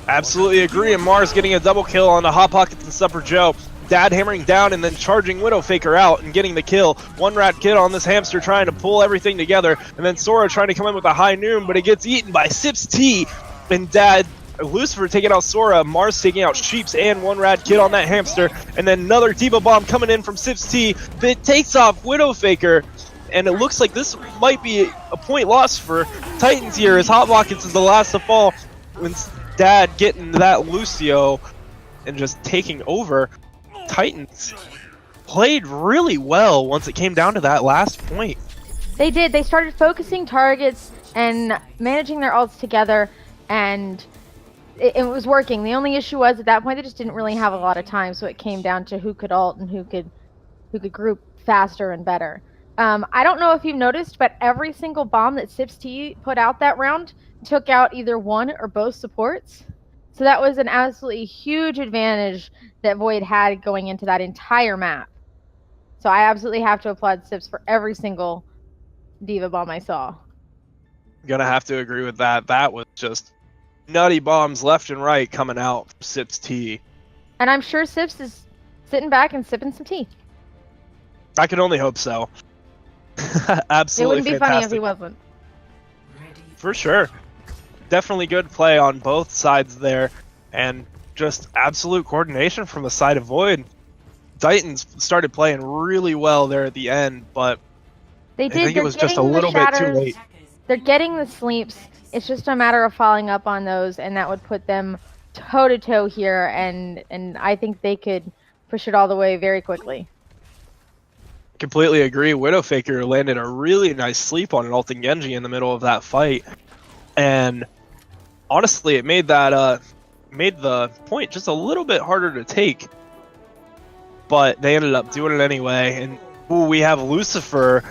Absolutely agree, and Mars getting a double kill on the Hot Pockets and Supper Joe. Dad hammering down and then charging Widowfaker out and getting the kill. One rat kid on this hamster trying to pull everything together, and then Sora trying to come in with a high noon, but it gets eaten by Sips T, and Dad Lucifer taking out Sora, Mars taking out Sheeps and one rad kid on that hamster, and then another Diva Bomb coming in from Sips T that takes off Widowfaker, and it looks like this might be a point loss for Titans here as Hot Pockets is the last to fall when Dad getting that Lucio and just taking over. Titans played really well once it came down to that last point. They did. They started focusing targets and managing their ults together, and it was working. The only issue was at that point they just didn't really have a lot of time, so it came down to who could ult and who could group faster and better. I don't know if you've noticed, but every single bomb that Sips T put out that round took out either one or both supports. So that was an absolutely huge advantage that Void had going into that entire map. So I absolutely have to applaud Sips for every single Diva bomb I saw. Gonna have to agree with that. That was just nutty bombs left and right coming out from Sips T. And I'm sure Sips is sitting back and sipping some tea. I can only hope so. Absolutely. It wouldn't be fantastic. funny if he wasn't. For sure. Definitely good play on both sides there, and just absolute coordination from the side of Void. Titans started playing really well there at the end, but They I did. think it was just a little bit too late. They're getting the sleeps. It's just a matter of following up on those, and that would put them toe-to-toe here, and I think they could push it all the way very quickly. Completely agree. Widowfaker landed a really nice sleep on an ulting Genji in the middle of that fight, and honestly, it made that made the point just a little bit harder to take. But they ended up doing it anyway, and ooh, we have Lucifer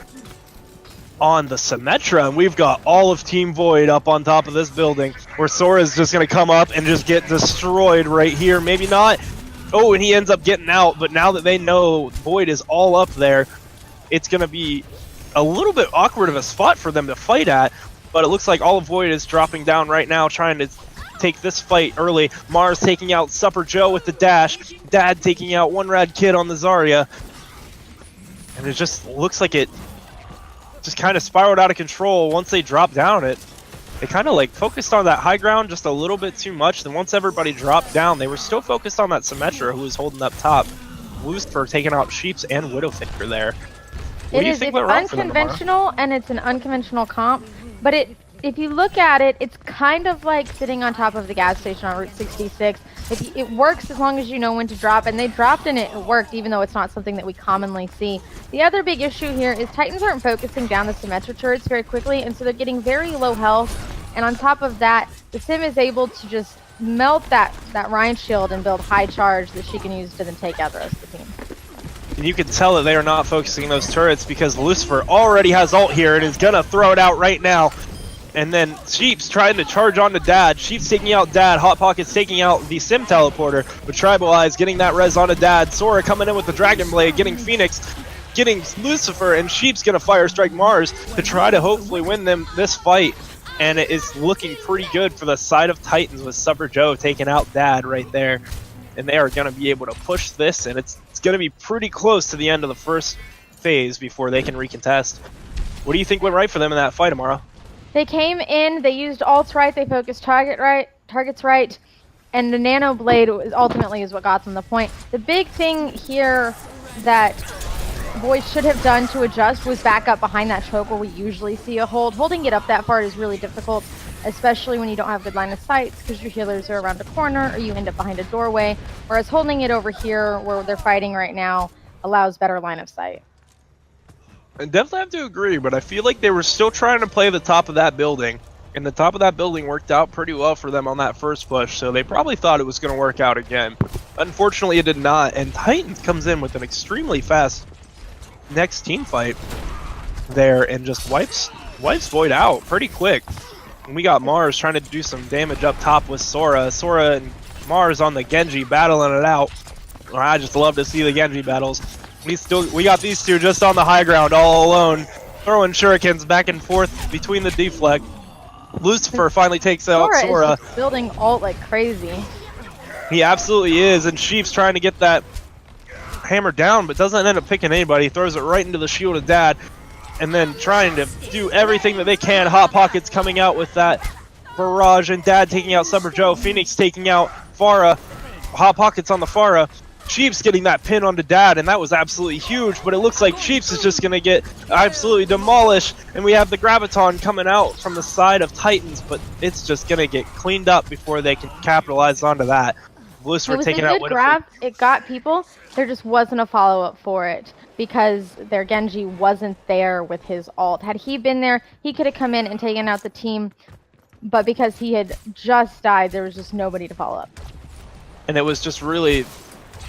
on the Symmetra, and we've got all of Team Void up on top of this building, where Sora's just going to come up and just get destroyed right here. Maybe not. Oh, and he ends up getting out, but now that they know Void is all up there, it's going to be a little bit awkward of a spot for them to fight at, but it looks like all of Void is dropping down right now, trying to take this fight early. Mars taking out Supper Joe with the dash, Dad taking out one rad kid on the Zarya, and it just looks like it just kind of spiraled out of control once they dropped down. They kind of like focused on that high ground just a little bit too much. Then once everybody dropped down, they were still focused on that Symmetra who was holding up top. Lucifer taking out Sheeps and Widowfaker there. What do you think went wrong for them, Amara? Unconventional, and it's an unconventional comp, but if you look at it, it's kind of like sitting on top of the gas station on Route 66. It works as long as you know when to drop, and they dropped and it worked, even though it's not something that we commonly see. The other big issue here is Titans aren't focusing down the Symmetra turrets very quickly, and so they're getting very low health, and on top of that, the Sim is able to just melt that Ryan shield and build high charge that she can use to then take out the rest of the team. And you can tell that they are not focusing those turrets because Lucifer already has ult here and is going to throw it out right now. And then Sheeps trying to charge onto Dad. Sheeps taking out Dad. Hot Pockets taking out the Sim Teleporter. But Tribal Eyes getting that res onto Dad. Sora coming in with the Dragon Blade, getting Phoenix, getting Lucifer, and Sheeps going to Fire Strike Mars to try to hopefully win them this fight. And it is looking pretty good for the side of Titans with Supper Joe taking out Dad right there. And they are going to be able to push this, and it's going to be pretty close to the end of the first phase before they can recontest. What do you think went right for them in that fight, Amara? They came in, they used ults right, they focused targets right, and the Nano Blade ultimately is what got them the point. The big thing here that Void should have done to adjust was back up behind that choke where we usually see a hold. Holding it up that far is really difficult, especially when you don't have good line of sight because your healers are around a corner or you end up behind a doorway, whereas holding it over here where they're fighting right now allows better line of sight. I definitely have to agree, but I feel like they were still trying to play the top of that building, and the top of that building worked out pretty well for them on that first push, so they probably thought it was going to work out again. Unfortunately, it did not, and Titans comes in with an extremely fast next team fight there and just wipes Void out pretty quick. And we got Mars trying to do some damage up top with Sora. Sora and Mars on the Genji battling it out. I just love to see the Genji battles. We got these two just on the high ground all alone, throwing shurikens back and forth between the deflect. Lucifer finally takes out Sora. Is just building ult like crazy. He absolutely is, and Sheep's trying to get that hammer down, but doesn't end up picking anybody. Throws it right into the shield of Dad, and then trying to do everything that they can. Hot Pockets coming out with that barrage, and Dad taking out Summer Joe. Phoenix taking out Pharah. Hot Pockets on the Pharah. Sheeps getting that pin onto Dad, and that was absolutely huge, but it looks like Sheeps is just going to get absolutely demolished, and we have the Graviton coming out from the side of Titans, but it's just going to get cleaned up before they can capitalize onto that. Lucifer taking out It was a good grab. It got people. There just wasn't a follow-up for it because their Genji wasn't there with his ult. Had he been there, he could have come in and taken out the team, but because he had just died, there was just nobody to follow up. And it was just really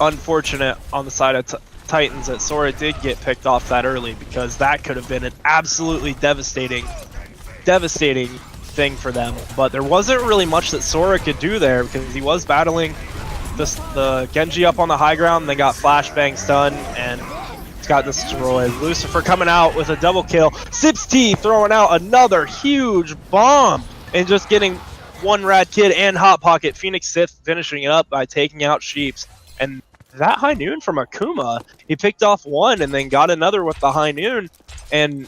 unfortunate on the side of Titans that Sora did get picked off that early, because that could have been an absolutely devastating thing for them. But there wasn't really much that Sora could do there because he was battling the Genji up on the high ground. They got flashbang stun and it's got destroyed. Lucifer coming out with a double kill. Sips T throwing out another huge bomb and just getting one Rad Kid and Hot Pocket. Phoenix Sith finishing it up by taking out Sheeps. And that high noon from Akuma, he picked off one and then got another with the high noon. And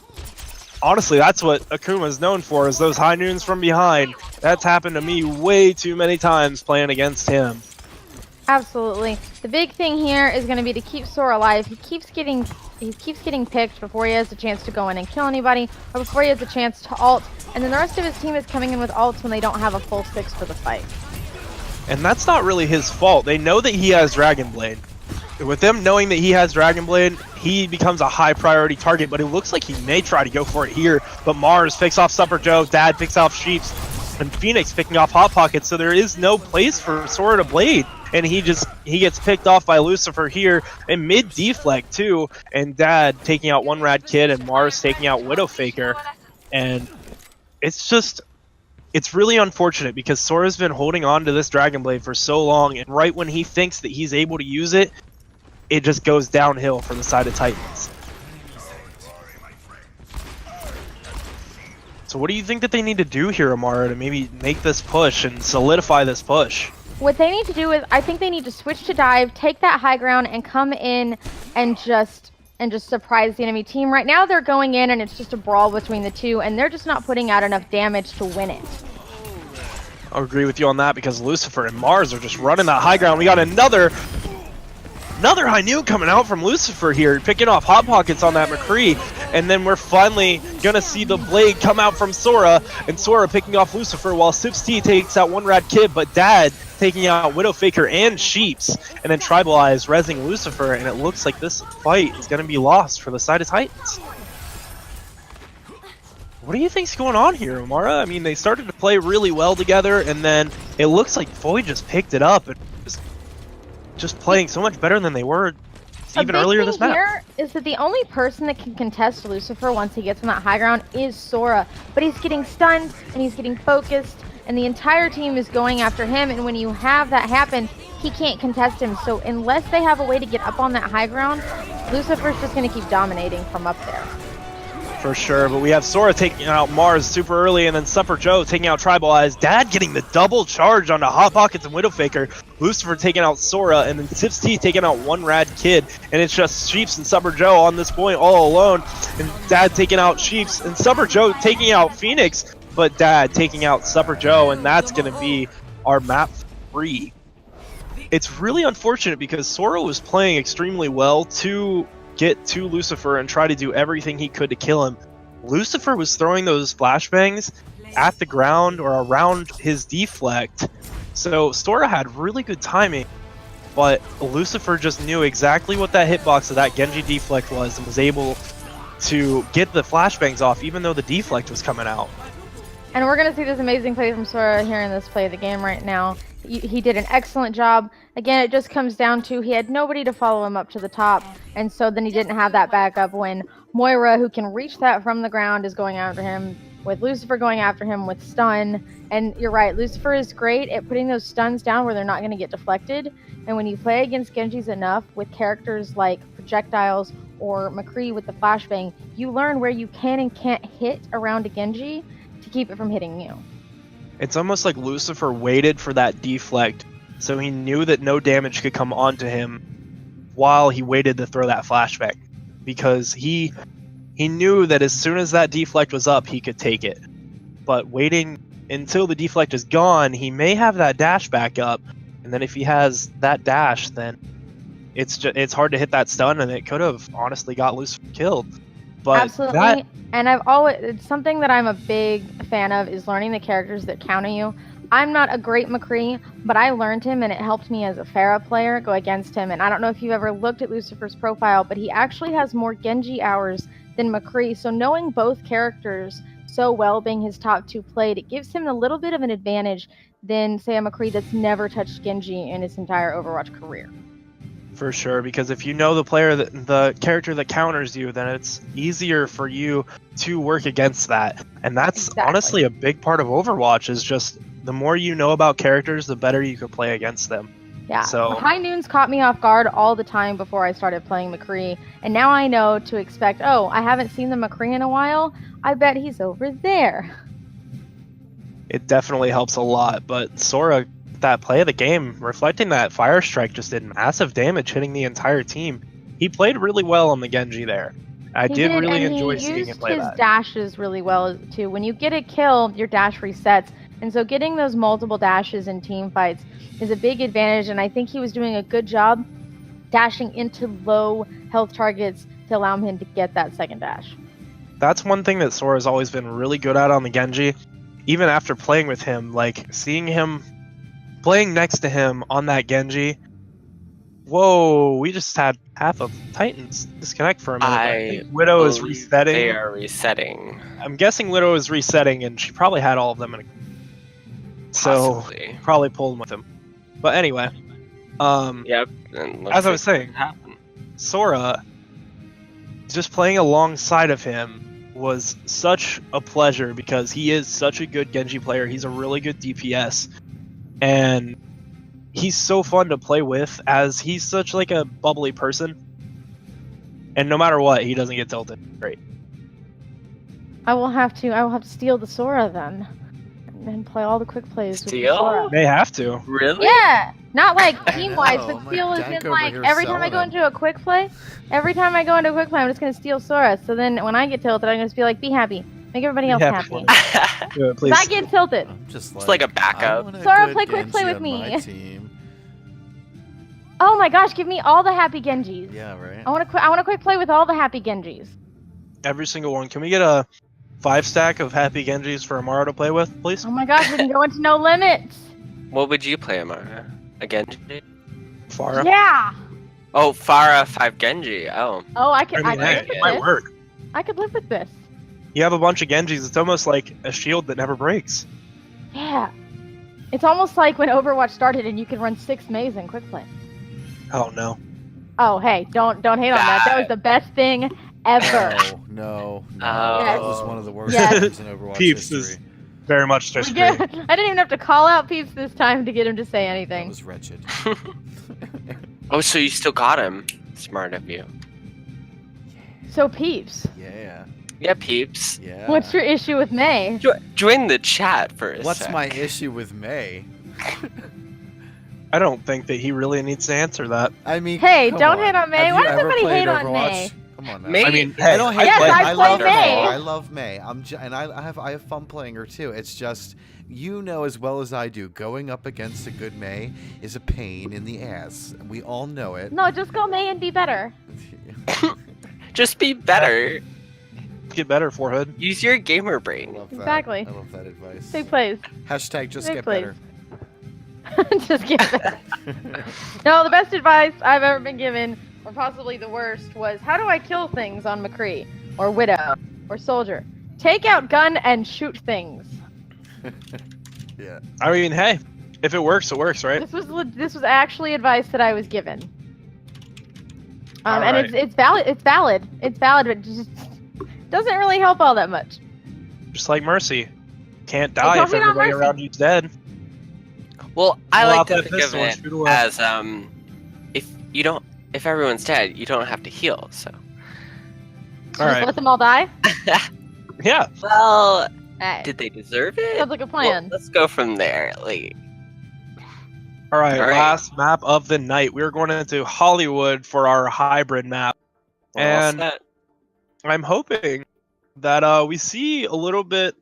honestly, that's what Akuma is known for, is those high noons from behind. That's happened to me way too many times playing against him. Absolutely. The big thing here is going to be to keep Sora alive. He keeps getting picked before he has a chance to go in and kill anybody, or before he has a chance to ult, and then the rest of his team is coming in with ults when they don't have a full 6 for the fight. And that's not really his fault. They know that he has Dragon Blade. With them knowing that he has Dragon Blade, he becomes a high priority target, but it looks like he may try to go for it here. But Mars picks off Supper Joe, Dad picks off Sheeps, and Phoenix picking off Hot Pocket, so there is no place for Sora to blade. And he gets picked off by Lucifer here in mid deflect too, and Dad taking out one Rad Kid and Mars taking out Widowfaker. And it's really unfortunate because Sora's been holding on to this Dragon Blade for so long, and right when he thinks that he's able to use it, it just goes downhill for the side of Titans. So what do you think that they need to do here, Amara, to maybe make this push and solidify this push? What they need to do is, I think they need to switch to dive, take that high ground, and come in and just surprise the enemy team. Right now they're going in and it's just a brawl between the two, and they're just not putting out enough damage to win it. I'll agree with you on that because Lucifer and Mars are just running that high ground. We got another high noon coming out from Lucifer here, picking off Hot Pockets on that McCree, and then we're finally gonna see the blade come out from Sora, and Sora picking off Lucifer while Sips T takes out one Rad Kid, but Dad taking out Widowfaker and Sheeps, and then Tribal Eyes rezzing Lucifer, and it looks like this fight is gonna be lost for the side of Titans. What do you think's going on here, Amara? I mean, they started to play really well together, and then it looks like Void just picked it up and just playing so much better than they were even earlier this map. Here is that the only person that can contest Lucifer once he gets on that high ground is Sora, but he's getting stunned and he's getting focused, and the entire team is going after him, and when you have that happen, he can't contest him. So unless they have a way to get up on that high ground, Lucifer's just going to keep dominating from up there. For sure, but we have Sora taking out Mars super early, and then Supper Joe taking out Tribal Eyes. Dad getting the double charge onto Hot Pockets and Widowfaker. Lucifer taking out Sora, and then Sips T taking out one Rad Kid. And it's just Sheeps and Supper Joe on this point all alone. And Dad taking out Sheeps, and Supper Joe taking out Phoenix, but Dad taking out Supper Joe, and that's going to be our map 3. It's really unfortunate because Sora was playing extremely well to get to Lucifer and try to do everything he could to kill him. Lucifer was throwing those flashbangs at the ground or around his deflect, so Sora had really good timing, but Lucifer just knew exactly what that hitbox of that Genji deflect was and was able to get the flashbangs off even though the deflect was coming out. And we're going to see this amazing play from Sora here in this play of the game right now. He did an excellent job. Again, it just comes down to he had nobody to follow him up to the top, and so then he didn't have that backup when Moira, who can reach that from the ground, is going after him, with Lucifer going after him with stun. And you're right, Lucifer is great at putting those stuns down where they're not going to get deflected. And when you play against Genjis enough with characters like projectiles, or McCree with the flashbang, you learn where you can and can't hit around a Genji to keep it from hitting you. It's almost like Lucifer waited for that deflect, so he knew that no damage could come onto him while he waited to throw that flashbang, because he knew that as soon as that deflect was up, he could take it. But waiting until the deflect is gone, he may have that dash back up, and then if he has that dash, then it's hard to hit that stun, and it could have honestly got Lucifer killed. But Absolutely. And it's something that I'm a big fan of is learning the characters that counter you. I'm not a great McCree, but I learned him and it helped me as a Pharah player go against him. And I don't know if you've ever looked at Lucifer's profile, but he actually has more Genji hours than McCree. So knowing both characters so well, being his top 2 played, it gives him a little bit of an advantage than, say, a McCree that's never touched Genji in his entire Overwatch career. For sure, because if you know the character that counters you, then it's easier for you to work against that. And that's honestly a big part of Overwatch, is just the more you know about characters, the better you can play against them. Yeah, so High Noons caught me off guard all the time before I started playing McCree, and now I know to expect, oh, I haven't seen the McCree in a while, I bet he's over there. It definitely helps a lot, but Sora, that play of the game, reflecting that Fire Strike just did massive damage hitting the entire team. He played really well on the Genji there. I did really enjoy seeing him play that. He used his dashes really well too. When you get a kill, your dash resets, and so getting those multiple dashes in team fights is a big advantage, and I think he was doing a good job dashing into low health targets to allow him to get that second dash. That's one thing that Sora's always been really good at on the Genji. Even after playing with him, like seeing him playing next to him on that Genji. Whoa, we just had half of Titans disconnect for a minute. I think Widow is resetting. They are resetting. I'm guessing Widow is resetting, and she probably had all of them in a... So Possibly. probably pulled them with him. But anyway, yep. As I was saying, Sora, just playing alongside of him was such a pleasure, because he is such a good Genji player. He's a really good DPS, and he's so fun to play with, as he's such like a bubbly person, and no matter what, he doesn't get tilted. Great. I will have to steal the Sora then, and play all the quick plays. Steal? With Sora. They have to. Really? Yeah, not like team wise, know, but steal is Jack in over like here every time I go selling into a quick play. Every time I go into a quick play, I'm just gonna steal Sora. So then when I get tilted, I'm gonna just be like, be happy, make everybody else happy. Do it, please. I get tilted. I'm just It's like a backup. I want a Sora, good play quick Genji play with on me. my team. Oh my gosh, give me all the happy Genjis. Yeah, right. I want to quick play with all the happy Genjis. Every single one. Can we get a 5-stack of Happy Genjis for Amaro to play with, please? Oh my gosh, we can go into no limits. What would you play, Amara? A Genji? Farah? Yeah. Oh, Pharah 5 Genji. Oh. Oh, I could I mean, hey, live it with might this. work. I could live with this. You have a bunch of Genjis, it's almost like a shield that never breaks. Yeah. It's almost like when Overwatch started and you could run 6 Mays in quick play. Oh no. Oh, hey, don't hate on that. That was the best thing ever. No. Oh. That was one of the worst Yes. things in Overwatch Peeps history. is very much I disagree. didn't even have to call out Peeps this time to get him to say That anything. was wretched. Oh, so you still got him. Smart of you. So Peeps, Yeah. Yeah, peeps. Yeah. what's your issue with May? Join the chat for a What's sec. my issue with May? I don't think that he really needs to answer that. I mean, Hey, come don't on. hate on May. Have Why you does ever everybody played hate on Overwatch? May? Come on, now. May- I mean, I hey, don't hate Yes, May. I love play May. I love May. I have fun playing her too. It's just, you know as well as I do, going up against a good May is a pain in the ass. We all know it. No, just go May and be better. Just be better. Get better, Forehead. Use your gamer I brain. love that. Exactly. I love that advice. Big plays. Hashtag just Big get plays. better. Just get better. No, the best advice I've ever been given, or possibly the worst, was how do I kill things on McCree, or Widow, or Soldier? Take out gun and shoot things. Yeah. I mean, hey, if it works, right? This was actually advice that I was given. And Alright. it's valid. It's valid. It's valid, but it just doesn't really help all that much. Just like Mercy. Can't Hey, die don't if hate on everybody Mercy. around you's dead. Well, I Pull like out to that think of pistol and it shoot away. as if you don't if everyone's dead, you don't have to heal. So, Just All right. let them all die. Yeah. well, Hey, did they deserve it? sounds like a plan. Well, let's go from there. Like, All right. All right. Last map of the night. We're going into Hollywood for our hybrid map. we're all And set. I'm hoping that we see a little bit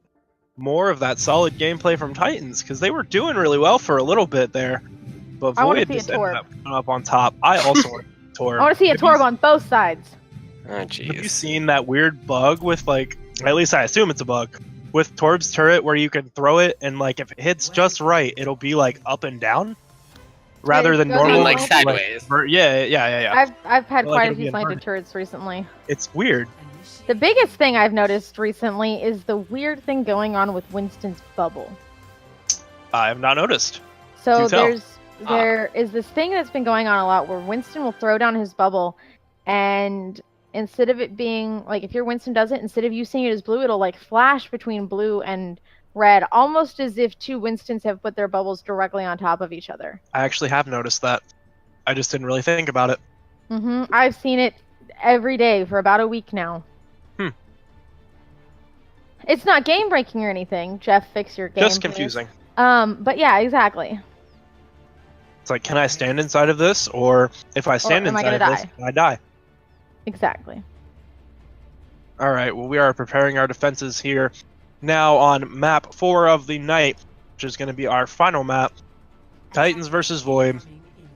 more of that solid gameplay from Titans, because they were doing really well for a little bit there. But I wanna Void see a just ended Torb. up coming up on top. I also want to see a Torb. I want to see a Have you- Torb on both sides. Oh, Have you jeez. seen that weird bug with, like, at least I assume it's a bug, with Torb's turret where you can throw it and, like, if it hits just right, it'll be, like, up and down? Rather it than goes I normal. mean, on like slanted? sideways. Yeah. I've had Well, like quite a it'll be few in slanted harmony. turrets recently. It's weird. The biggest thing I've noticed recently is the weird thing going on with Winston's bubble. I have not noticed. So Do tell. there is this thing that's been going on a lot where Winston will throw down his bubble, and instead of it being like, if your Winston does it, instead of you seeing it as blue, it'll like flash between blue and red, almost as if two Winstons have put their bubbles directly on top of each other. I actually have noticed that. I just didn't really think about it. I've seen it every day for about a week now. It's not game breaking or anything. Jeff, fix your game. Just please. confusing. But yeah, exactly. It's like, can I stand inside of this? Or if I stand am I inside of gonna this, die? I die. Exactly. All right, well, we are preparing our defenses here. Now on map 4 of the night, which is going to be our final map, Titans versus Void,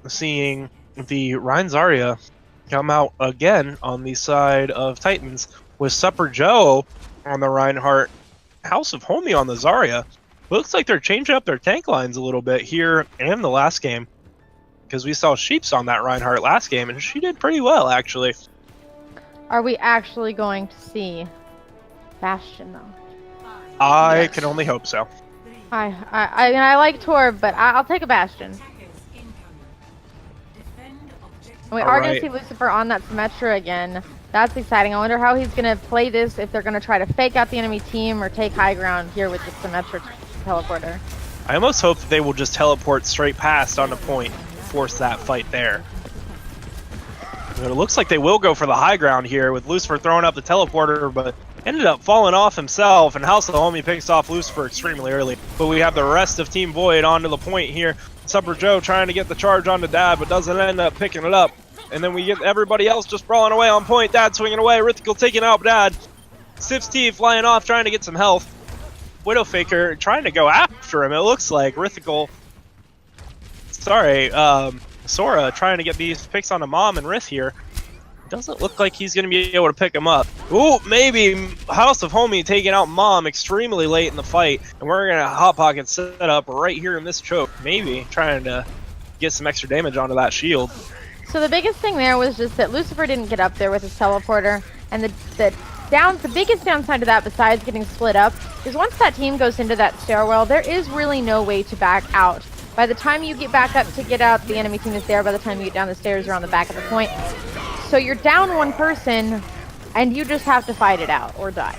seeing the Ryan Zarya come out again on the side of Titans, with Supper Joe on the Reinhardt, House of Homie on the Zarya. Looks like they're changing up their tank lines a little bit here and the last game, because we saw Sheeps on that Reinhardt last game, and she did pretty well, actually. Are we actually going to see Bastion though? I can only hope so. I like Torb, but I'll take a Bastion. And we are going Alright. to see Lucifer on that Symmetra again. That's exciting. I wonder how he's going to play this, if they're going to try to fake out the enemy team or take high ground here with the Symmetra teleporter. I almost hope that they will just teleport straight past on a point and force that fight there. But it looks like they will go for the high ground here, with Lucifer throwing up the teleporter, but ended up falling off himself, and House of the Homie picks off Lucifer extremely early. But we have the rest of Team Void onto the point here. Supper Joe trying to get the charge onto Dad, but doesn't end up picking it up. And then we get everybody else just brawling away on point. Dad swinging away, Rithikal taking out Dad. Sif's T flying off, trying to get some health. Widowfaker trying to go after him, it looks like. Rithikal, Sora trying to get these picks on a Mom and Rith here. Doesn't look like he's going to be able to pick him up. Ooh, maybe House of Homie taking out Mom extremely late in the fight. And we're going to Hot Pocket set up right here in this choke. Maybe trying to get some extra damage onto that shield. So the biggest thing there was just that Lucifer didn't get up there with his teleporter, and the biggest downside to that, besides getting split up, is once that team goes into that stairwell, there is really no way to back out. By the time you get back up to get out, the enemy team is there. By the time you get down the stairs, you're on the back of the point. So you're down one person, and you just have to fight it out or die.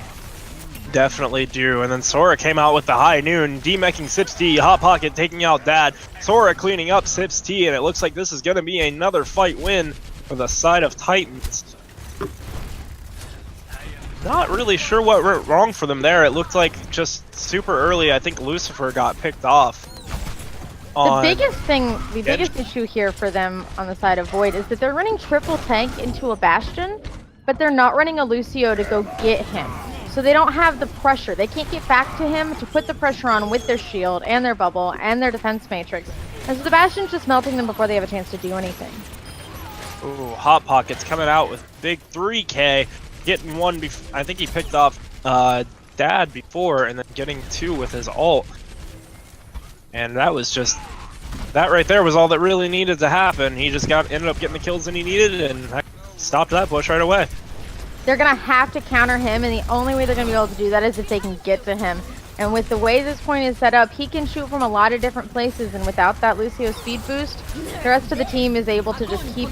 Definitely do. And then Sora came out with the high noon, demeching Sips T, Hot Pocket taking out Dad. Sora cleaning up Sips T, and it looks like this is going to be another fight win for the side of Titans. Not really sure what went wrong for them there. It looked like just super early, I think Lucifer got picked off. The biggest issue here for them on the side of Void is that they're running triple tank into a Bastion, but they're not running a Lucio to go get him. So they don't have the pressure. They can't get back to him to put the pressure on with their shield and their bubble and their defense matrix. And so the Bastion's just melting them before they have a chance to do anything. Ooh, Hot Pocket's coming out with big 3K, getting one, I think he picked off Dad before, and then getting 2 with his ult. And that was just, that right there was all that really needed to happen. He just ended up getting the kills that he needed, and stopped that push right away. They're going to have to counter him, and the only way they're going to be able to do that is if they can get to him. And with the way this point is set up, he can shoot from a lot of different places, and without that Lucio speed boost, the rest of the team is able to just keep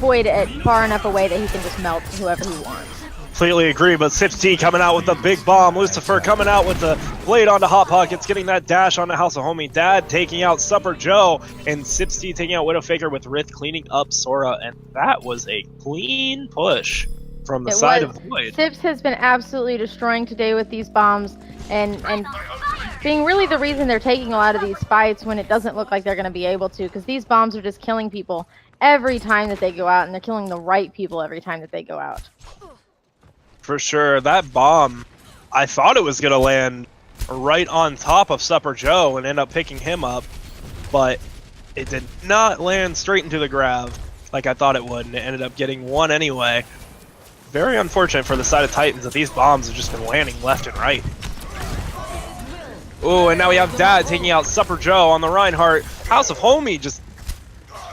Void at far enough away that he can just melt whoever he wants. Completely agree, but Sipsy coming out with the big bomb. Lucifer coming out with the blade onto Hot Pockets, getting that dash onto House of Homie. Dad taking out Supper Joe, and Sipsy taking out Widowfaker with Rith cleaning up Sora, and that was a clean push from the side of Void. Sips has been absolutely destroying today with these bombs, and being really the reason they're taking a lot of these fights when it doesn't look like they're going to be able to, because these bombs are just killing people every time that they go out, and they're killing the right people every time that they go out. For sure, that bomb, I thought it was going to land right on top of Supper Joe and end up picking him up, but it did not land straight into the grav like I thought it would, and it ended up getting one anyway. Very unfortunate for the side of Titans that these bombs have just been landing left and right. Ooh, and now we have Dad taking out Supper Joe on the Reinhardt. House of Homie just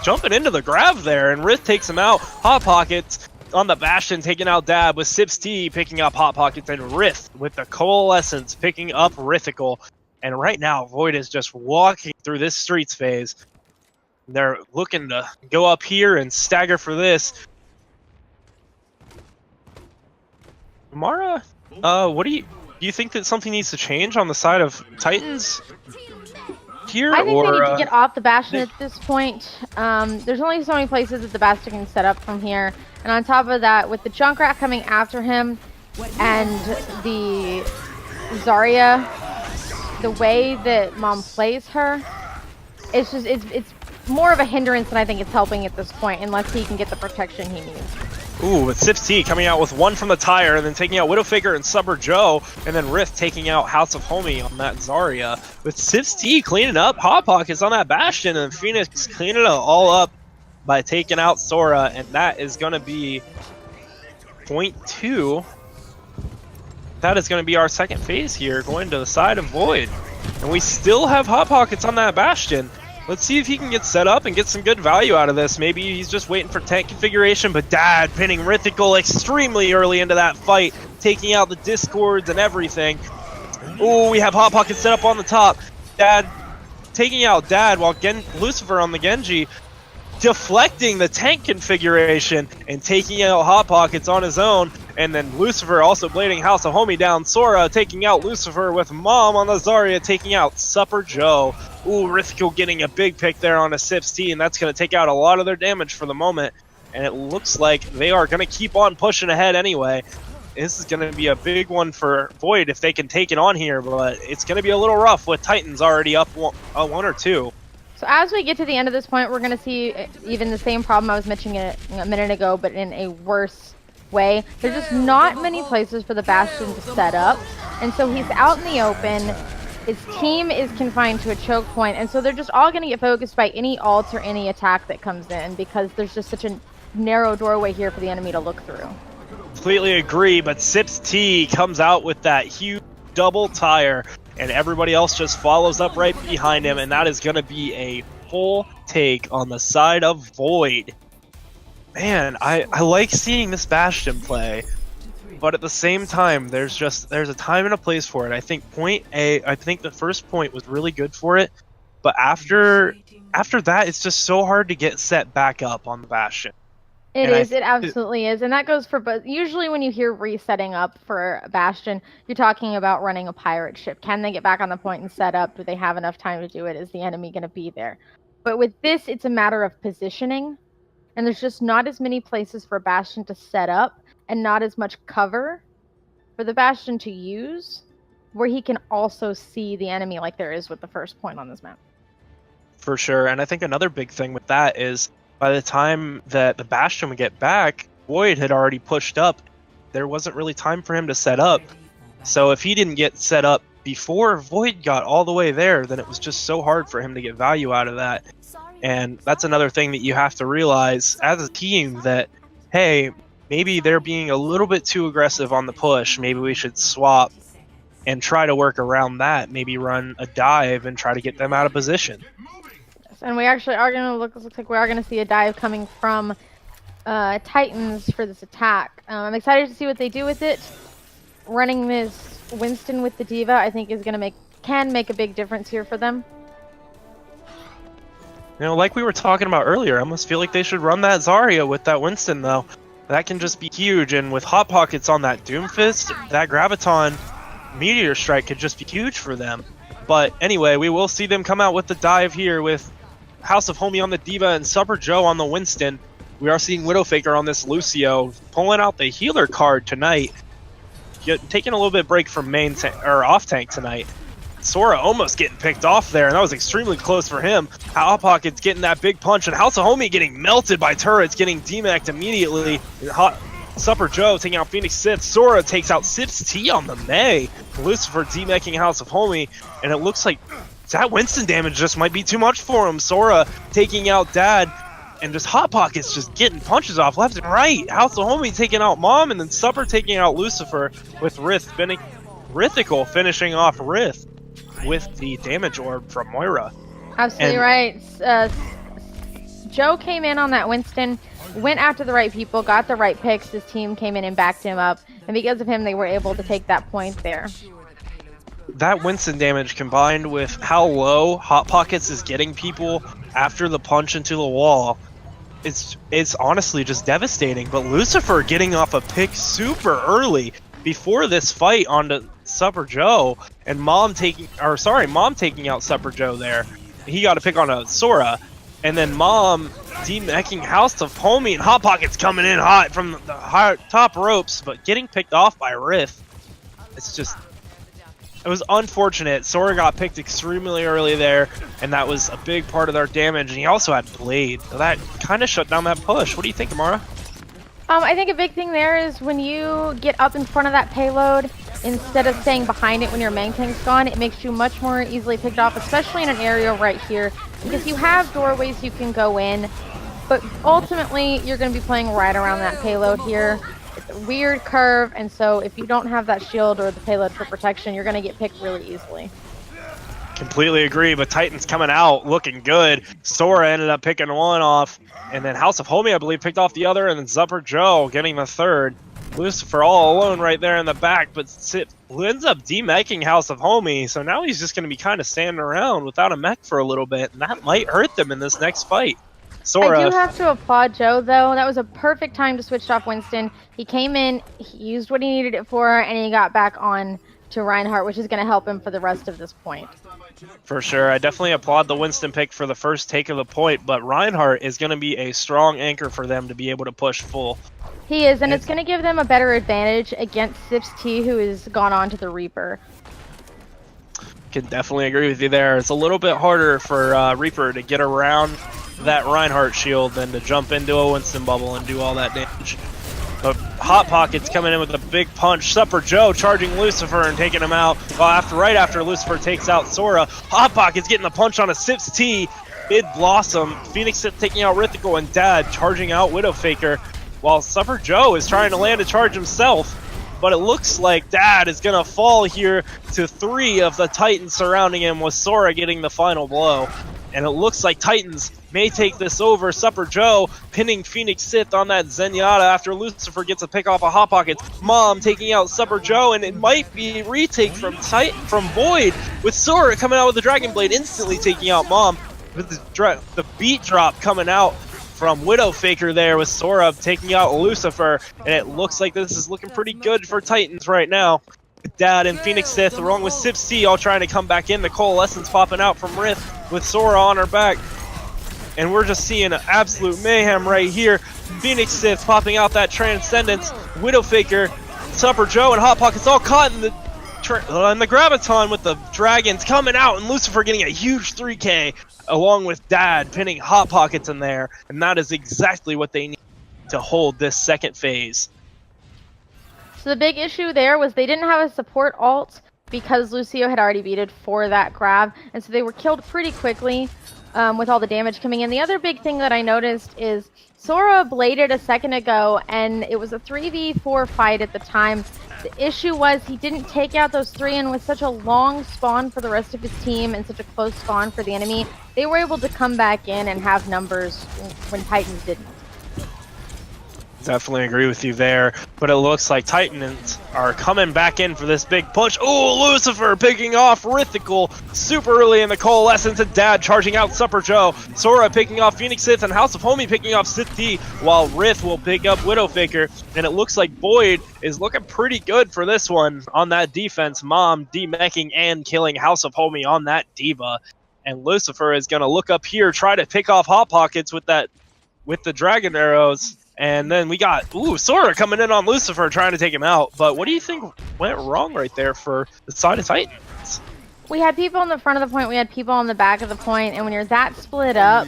jumping into the grav there, and Rith takes him out. Hot Pockets on the Bastion taking out Dad, with Sips T picking up Hot Pockets, and Rith with the Coalescence picking up Rithical. And right now, Void is just walking through this Streets phase. They're looking to go up here and stagger for this. Mara, what do you think that something needs to change on the side of Titans here? I think they need to get off the Bastion at this point. There's only so many places that the Bastion can set up from here. And on top of that, with the Junkrat coming after him and the Zarya, the way that Mom plays her, it's just it's more of a hindrance than I think it's helping at this point, unless he can get the protection he needs. Ooh, with Sips T coming out with one from the tire, and then taking out Widowfaker and Supper Joe, and then Rith taking out House of Homie on that Zarya. With Sips T cleaning up Hot Pockets on that Bastion, and Phoenix cleaning it all up by taking out Sora, and that is going to be point 2. That is going to be our second phase here, going to the side of Void. And we still have Hot Pockets on that Bastion. Let's see if he can get set up and get some good value out of this. Maybe he's just waiting for tank configuration, but Dad pinning Rithical extremely early into that fight, taking out the Discords and everything. Ooh, we have Hot Pockets set up on the top. Dad taking out Dad while Lucifer on the Genji, deflecting the tank configuration and taking out Hot Pockets on his own. And then Lucifer also blading House of Homie down. Sora taking out Lucifer with Mom on the Zarya, taking out Supper Joe. Ooh, Rithical getting a big pick there on a Sips T, and that's going to take out a lot of their damage for the moment. And it looks like they are going to keep on pushing ahead anyway. This is going to be a big one for Void if they can take it on here, but it's going to be a little rough with Titans already up 1 or 2. So as we get to the end of this point, we're going to see even the same problem I was mentioning a minute ago, but in a worse way. There's just not many places for the Bastion to set up, and so he's out in the open. His team is confined to a choke point, and so they're just all going to get focused by any ult or any attack that comes in, because there's just such a narrow doorway here for the enemy to look through. Completely agree, but Sips T comes out with that huge double tire, and everybody else just follows up right behind him, and that is going to be a full take on the side of Void. Man, I like seeing this Bastion play, but at the same time, there's a time and a place for it. I think I think the first point was really good for it, but after that, it's just so hard to get set back up on the Bastion. It absolutely is, and that goes for both. Usually when you hear resetting up for a Bastion, you're talking about running a pirate ship. Can they get back on the point and set up? Do they have enough time to do it? Is the enemy going to be there? But with this, it's a matter of positioning, and there's just not as many places for Bastion to set up, and not as much cover for the Bastion to use, where he can also see the enemy like there is with the first point on this map. For sure, and I think another big thing with that is by the time that the Bastion would get back, Void had already pushed up. There wasn't really time for him to set up. So if he didn't get set up before Void got all the way there, then it was just so hard for him to get value out of that. And that's another thing that you have to realize as a team, that, hey, maybe they're being a little bit too aggressive on the push. Maybe we should swap and try to work around that. Maybe run a dive and try to get them out of position. And we actually are going to looks like we are going to see a dive coming from Titans for this attack. I'm excited to see what they do with it. Running this Winston with the D.Va, I think, is going to can make a big difference here for them. You know, like we were talking about earlier, I almost feel like they should run that Zarya with that Winston, though. that can just be huge. And with Hot Pockets on that Doomfist, that Graviton Meteor Strike could just be huge for them. But anyway, we will see them come out with the dive here with House of Homie on the Diva and Supper Joe on the Winston. We are seeing Widowfaker on this Lucio, pulling out the healer card tonight. Taking a little bit break from off tank tonight. Sora almost getting picked off there, and that was extremely close for him. Hot Pockets getting that big punch, and House of Homie getting melted by turrets, getting demacked immediately. Supper Joe taking out Phoenix Sith. Sora takes out Sips T on the May. Lucifer demacking House of Homie, and it looks like that Winston damage just might be too much for him. Sora taking out Dad, and just Hot Pockets just getting punches off left and right. House of Homie taking out Mom, and then Supper taking out Lucifer with Rithical finishing off Rith with the damage orb from Moira. Absolutely right. Joe came in on that Winston, went after the right people, got the right picks. His team came in and backed him up, and because of him, they were able to take that point there. That Winston damage combined with how low Hot Pockets is getting people after the punch into the wall, it's honestly just devastating. But Lucifer getting off a pick super early before this fight onto Supper Joe, and Mom taking out Supper Joe there. He got a pick on a Sora, and then Mom demacking House of Homie, and Hot Pockets coming in hot from the top ropes, but getting picked off by Riff. It was unfortunate. Sora got picked extremely early there, and that was a big part of their damage, and he also had Blade. So that kind of shut down that push. What do you think, Amara? I think a big thing there is when you get up in front of that payload, instead of staying behind it when your main tank's gone, it makes you much more easily picked off, especially in an area right here, because you have doorways you can go in, but ultimately you're going to be playing right around that payload here. It's a weird curve, and so if you don't have that shield or the payload for protection, you're going to get picked really easily. Completely agree, but Titan's coming out looking good. Sora ended up picking one off, and then House of Homie, I believe, picked off the other, and then Supper Joe getting the third. Lucifer all alone right there in the back, but ends up demeching House of Homie, so now he's just going to be kind of standing around without a mech for a little bit, and that might hurt them in this next fight. Sora. I do have to applaud Joe, though. That was a perfect time to switch off Winston. He came in, he used what he needed it for, and he got back on to Reinhardt, which is going to help him for the rest of this point. For sure. I definitely applaud the Winston pick for the first take of the point, but Reinhardt is going to be a strong anchor for them to be able to push full. He is, and it's going to give them a better advantage against Sips T, who has gone on to the Reaper. Can definitely agree with you there. It's a little bit harder for Reaper to get around that Reinhardt shield than to jump into a Winston bubble and do all that damage. But Hot Pockets coming in with a big punch. Supper Joe charging Lucifer and taking him out. Well, right after Lucifer takes out Sora, Hot Pockets getting the punch on a Sips T. Mid Blossom, Phoenix Sith taking out Rithical, and Dad charging out Widowfaker, while Supper Joe is trying to land a charge himself. But it looks like Dad is going to fall here to 3 of the Titans surrounding him, with Sora getting the final blow. And it looks like Titans may take this over. Supper Joe pinning Phoenix Sith on that Zenyatta after Lucifer gets a pick off of Hot Pockets. Mom taking out Supper Joe, and it might be a retake from Void, with Sora coming out with the Dragon Blade, instantly taking out Mom. With the beat drop coming out from Widowfaker there, with Sora taking out Lucifer, and it looks like this is looking pretty good for Titans right now. Dad and Phoenix Sith, along with Sips C, all trying to come back in. The Coalescence popping out from Rift with Sora on her back. And we're just seeing an absolute mayhem right here. Phoenix Sith popping out that Transcendence. Widowfaker, Supper Joe, and Hot Pockets all caught in the Graviton, with the Dragons coming out, and Lucifer getting a huge 3K, along with Dad pinning Hot Pockets in there. And that is exactly what they need to hold this second phase. So the big issue there was they didn't have a support ult because Lucio had already beated for that grab, and so they were killed pretty quickly with all the damage coming in. The other big thing that I noticed is Sora bladed a second ago, and it was a 3v4 fight at the time. The issue was he didn't take out those 3, and with such a long spawn for the rest of his team and such a close spawn for the enemy, they were able to come back in and have numbers when Titans didn't. Definitely agree with you there, but it looks like Titans are coming back in for this big push. Oh, Lucifer picking off Rithikal super early in the coalescence, and Dad charging out Supper Joe. Sora picking off Phoenix Sith, and House of Homie picking off Sith D, while Rith will pick up Widowfaker, and it looks like Boyd is looking pretty good for this one on that defense. Mom demeching and killing House of Homie on that Diva, and Lucifer is going to look up here, try to pick off Hot Pockets with the Dragon Arrows. And then we got, Sora coming in on Lucifer trying to take him out. But what do you think went wrong right there for the side of Titans? We had people in the front of the point, we had people on the back of the point, and when you're that split up,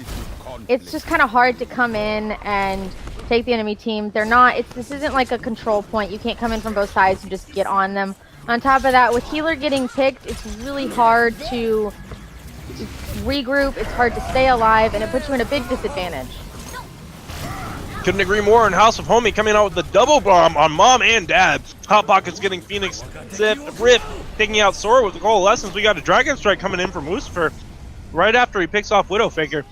it's just kind of hard to come in and take the enemy team. This isn't like a control point. You can't come in from both sides and just get on them. On top of that, with healer getting picked, it's really hard to regroup, it's hard to stay alive, and it puts you in a big disadvantage. Couldn't agree more. And House of Homie coming out with the double bomb on Mom and Dad. Hot Pockets getting Phoenix, Sith, Rip taking out Sora with the coalescence. We got a Dragon Strike coming in from Lucifer right after he picks off Widowfaker.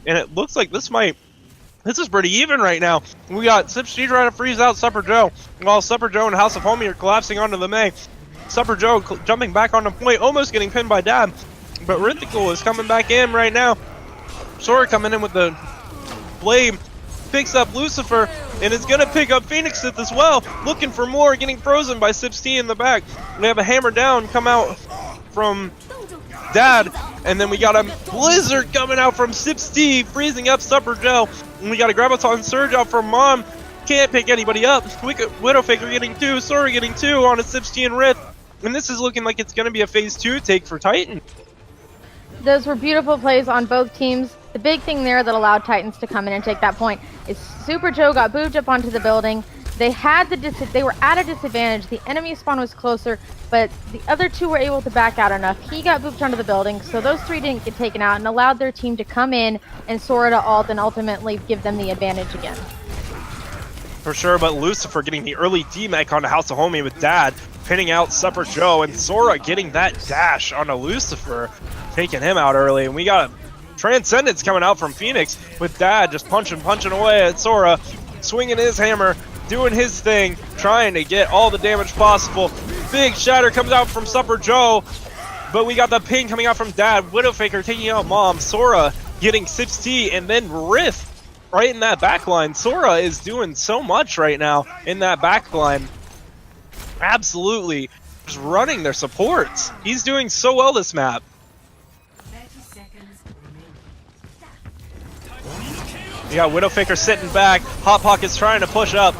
And it looks like this is pretty even right now. We got Sip Street trying to freeze out Supper Joe, while Supper Joe and House of Homie are collapsing onto the May. Supper Joe jumping back on the point, almost getting pinned by Dad. But Rithikal is coming back in right now. Sora coming in with the blade. Picks up Lucifer, and is going to pick up Phoenix Sith as well. Looking for more, getting frozen by Sips T in the back. We have a hammer down come out from Dad, and then we got a blizzard coming out from Sips T, freezing up Supper Joe. And we got a Graviton Surge out from Mom. Can't pick anybody up. Widowfaker getting 2, Sora getting 2 on a Sips T and Rith. And this is looking like it's going to be a phase 2 take for Titan. Those were beautiful plays on both teams. The big thing there that allowed Titans to come in and take that point is Super Joe got booped up onto the building. They were at a disadvantage. The enemy spawn was closer, but the other two were able to back out enough. He got booped onto the building, so those 3 didn't get taken out and allowed their team to come in and Sora to ult and ultimately give them the advantage again. For sure, but Lucifer getting the early demech onto House of Homie with Dad, pinning out Supper Joe, and Sora getting that dash onto Lucifer, taking him out early. And we got a Transcendence coming out from Phoenix with Dad just punching away at Sora, swinging his hammer, doing his thing, trying to get all the damage possible. Big shatter comes out from Supper Joe, but we got the ping coming out from Dad. Widowfaker taking out Mom. Sora getting 6T, and then Riff right in that backline. Sora is doing so much right now in that backline. Absolutely just running their supports. He's doing so well this map. You got Widowfaker sitting back. Hot Pockets trying to push up.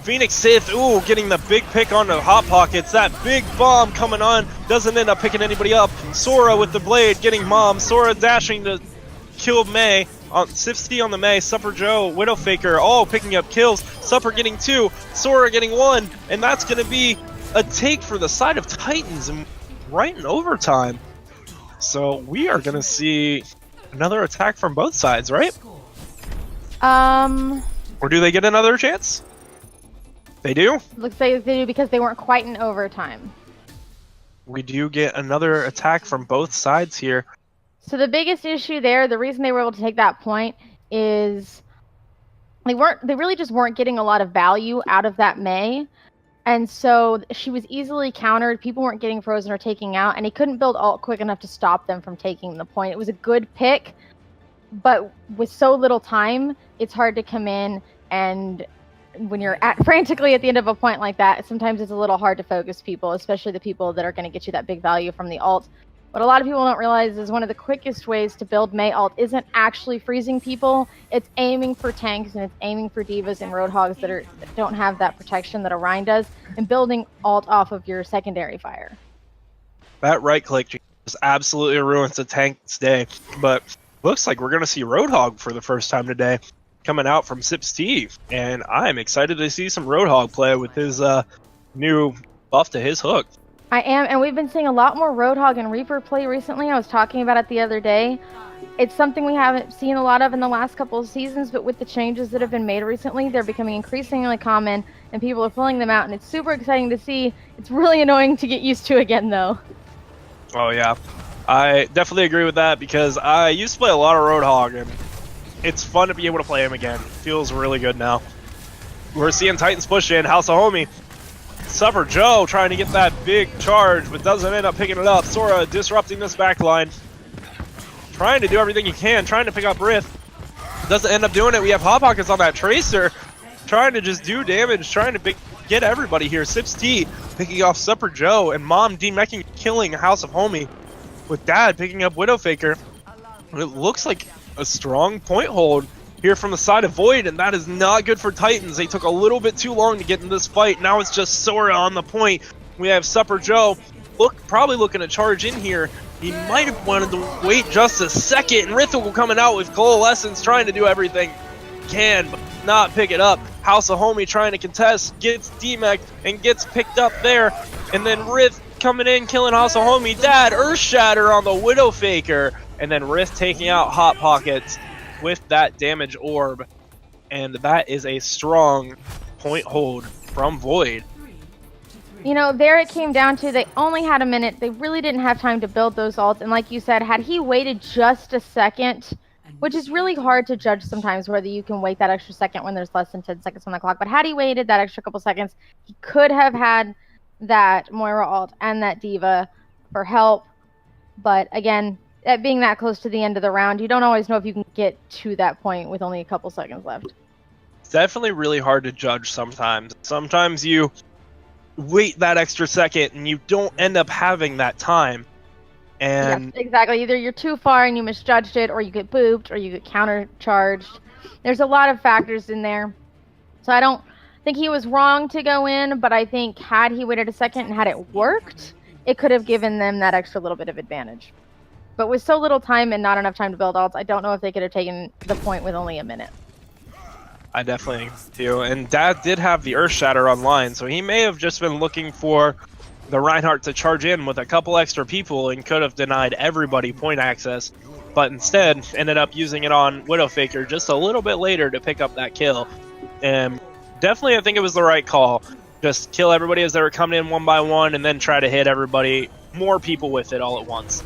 Phoenix Sith, getting the big pick onto Hot Pockets. That big bomb coming on. Doesn't end up picking anybody up. Sora with the blade getting Mom. Sora dashing to kill May. Sifsty on the May. Supper Joe, Widowfaker, all picking up kills. Supper getting 2. Sora getting 1. And that's going to be a take for the side of Titans. And right in overtime. So we are going to see another attack from both sides, right? Or do they get another chance? They do? Looks like they do because they weren't quite in overtime. We do get another attack from both sides here. So the biggest issue there, the reason they were able to take that point is they really just weren't getting a lot of value out of that May. And so she was easily countered. People weren't getting frozen or taking out, and he couldn't build ult quick enough to stop them from taking the point. It was a good pick, but with so little time, it's hard to come in, and when you're frantically at the end of a point like that, sometimes it's a little hard to focus people, especially the people that are going to get you that big value from the ult. What a lot of people don't realize is one of the quickest ways to build May ult isn't actually freezing people. It's aiming for tanks and it's aiming for divas and roadhogs that don't have that protection that a Rein does, and building ult off of your secondary fire. That right click just absolutely ruins the tank's day. But looks like we're going to see Roadhog for the first time today coming out from Sip Steve. And I'm excited to see some Roadhog play with his new buff to his hook. I am, and we've been seeing a lot more Roadhog and Reaper play recently. I was talking about it the other day. It's something we haven't seen a lot of in the last couple of seasons, but with the changes that have been made recently, they're becoming increasingly common, and people are pulling them out, and it's super exciting to see. It's really annoying to get used to again, though. Oh, yeah. I definitely agree with that, because I used to play a lot of Roadhog, and it's fun to be able to play him again. Feels really good now. We're seeing Titans push in. House of Homie. Supper Joe trying to get that big charge, but doesn't end up picking it up. Sora disrupting this backline. Trying to do everything he can, trying to pick up Rift. Doesn't end up doing it. We have Hot Pockets on that Tracer. Trying to just do damage, trying to get everybody here. Sips T picking off Supper Joe, and Mom demeching, killing House of Homie, with Dad picking up Widowfaker. It looks like a strong point hold here from the side of Void, and that is not good for Titans. They took a little bit too long to get in this fight. Now it's just Sora on the point. We have Supper Joe probably looking to charge in here. He might have wanted to wait just a second, and Rithwell coming out with Coalescence, trying to do everything he can, but not pick it up. House of Homie trying to contest, gets demech and gets picked up there, and then Rith coming in, killing House of Homie. Dad, Earthshatter on the Widowfaker, and then Rith taking out Hot Pockets with that damage orb, and that is a strong point hold from Void. You know, there it came down to they only had a minute. They really didn't have time to build those ults, and like you said, had he waited just a second, which is really hard to judge sometimes whether you can wait that extra second when there's less than 10 seconds on the clock, but had he waited that extra couple seconds, he could have had that Moira ult and that Diva for help. But again, at being that close to the end of the round, you don't always know if you can get to that point with only a couple seconds left. It's definitely really hard to judge sometimes. Sometimes you wait that extra second and you don't end up having that time. And yes, exactly. Either you're too far and you misjudged it, or you get booped, or you get countercharged. There's a lot of factors in there. So I don't think he was wrong to go in, but I think had he waited a second and had it worked, it could have given them that extra little bit of advantage. But with so little time and not enough time to build ults, I don't know if they could have taken the point with only a minute. I definitely do. And Dad did have the Earthshatter online, so he may have just been looking for the Reinhardt to charge in with a couple extra people and could have denied everybody point access, but instead ended up using it on Widowfaker just a little bit later to pick up that kill. And definitely I think it was the right call. Just kill everybody as they were coming in one by one and then try to hit everybody, more people with it all at once.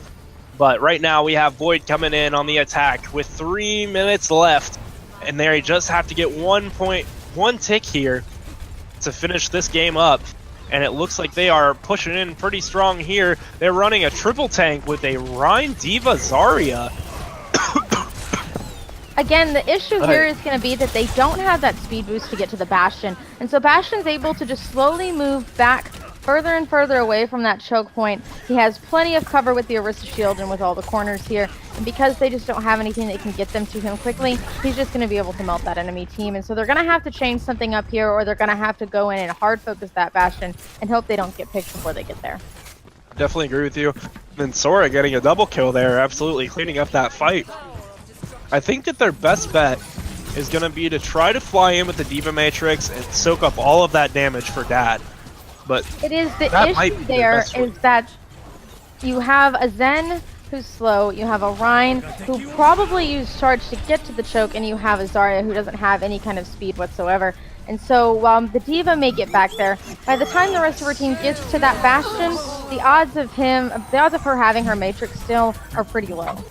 But right now we have Void coming in on the attack with 3 minutes left, and they just have to get 1 tick here to finish this game up. And it looks like they are pushing in pretty strong here. They're running a triple tank with a Rein, Diva, Zarya. Again, the issue here is going to be that they don't have that speed boost to get to the Bastion. And so Bastion's able to just slowly move back further and further away from that choke point. He has plenty of cover with the Orisa shield and with all the corners here. And because they just don't have anything that can get them to him quickly, he's just going to be able to melt that enemy team. And so they're going to have to change something up here, or they're going to have to go in and hard focus that Bastion and hope they don't get picked before they get there. Definitely agree with you. And Sora getting a double kill there, absolutely cleaning up that fight. I think that their best bet is going to be to try to fly in with the Diva Matrix and soak up all of that damage for Dad. But it is the issue there is that you have a Zen who's slow, you have a Rein who probably used charge to get to the choke, and you have a Zarya who doesn't have any kind of speed whatsoever. And so while the Diva may get back there, by the time the rest of her team gets to that Bastion, the odds of her having her Matrix still are pretty low.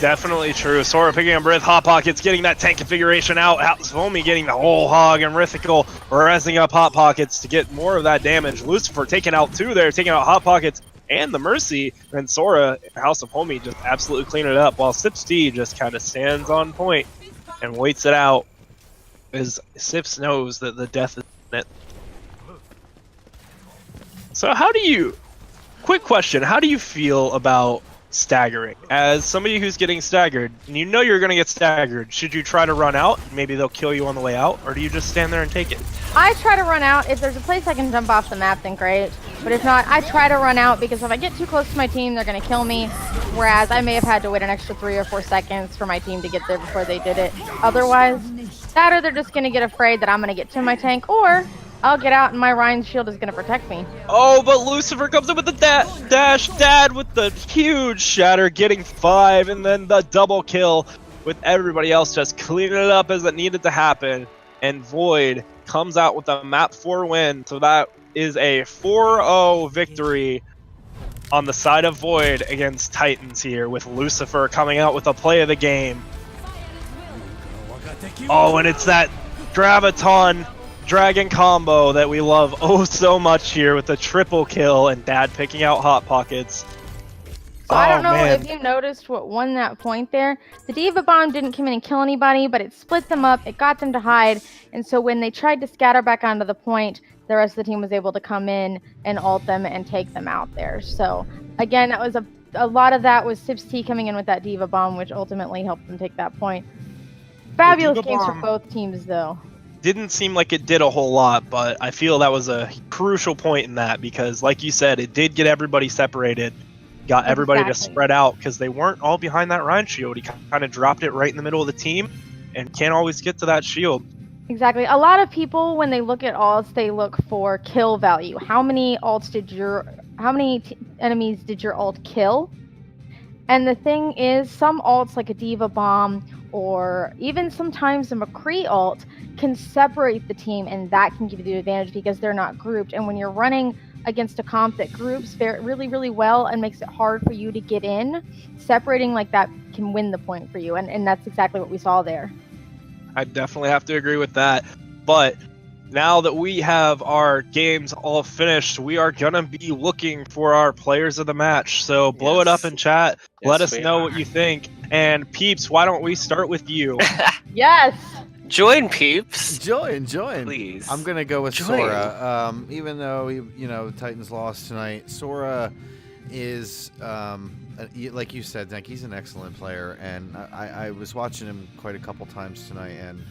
Definitely true. Sora picking up Rith, Hot Pockets getting that tank configuration out. House of Homie getting the whole hog, and Rithickel rezzing up Hot Pockets to get more of that damage. Lucifer taking out 2 there, taking out Hot Pockets and the Mercy. And Sora, House of Homie, just absolutely clean it up, while Sips D just kind of stands on point and waits it out, as Sips knows that the death is in it. So quick question, how do you feel about staggering? As somebody who's getting staggered, and you know you're going to get staggered, should you try to run out? Maybe they'll kill you on the way out, or do you just stand there and take it? I try to run out. If there's a place I can jump off the map, then great. But if not, I try to run out, because if I get too close to my team, they're going to kill me. Whereas I may have had to wait an extra 3 or 4 seconds for my team to get there before they did it. Otherwise, that or they're just going to get afraid that I'm going to get to my tank, or I'll get out and my Ryan's shield is going to protect me. Oh, but Lucifer comes in with the dash. Dad with the huge shatter, getting 5, and then the double kill with everybody else just cleaning it up as it needed to happen. And Void comes out with a map 4 win. So that is a 4-0 victory on the side of Void against Titans here, with Lucifer coming out with a play of the game. Oh, and it's that Graviton Dragon combo that we love oh so much here, with the triple kill and Dad picking out Hot Pockets. So I don't know man. if you noticed what won that point there. The Diva Bomb didn't come in and kill anybody, but it split them up, it got them to hide, and so when they tried to scatter back onto the point, the rest of the team was able to come in and ult them and take them out there. So again, that was a lot of that was O.C.C coming in with that Diva Bomb, which ultimately helped them take that point. Fabulous Diva games for Bomb both teams, though. Didn't seem like it did a whole lot, but I feel that was a crucial point in that, because like you said, it did get everybody separated, got everybody to Exactly. spread out, because they weren't all behind that Rhine shield. He kind of dropped it right in the middle of the team and can't always get to that shield. Exactly. A lot of people, when they look at ults, they look for kill value. How many enemies did your ult kill? And the thing is, some ults like a Diva Bomb or even sometimes a McCree ult can separate the team, and that can give you the advantage because they're not grouped. And when you're running against a comp that groups really, really well and makes it hard for you to get in, separating like that can win the point for you. And that's exactly what we saw there. I definitely have to agree with that. But now that we have our games all finished, we are going to be looking for our players of the match. So blow it up in chat. Let us know what you think. And Peeps, why don't we start with you? Yes! Join, peeps. Join. Please. I'm gonna go with Join. Sora. Even though Titans lost tonight, Sora is like you said, Nick. He's an excellent player, and I was watching him quite a couple times tonight, and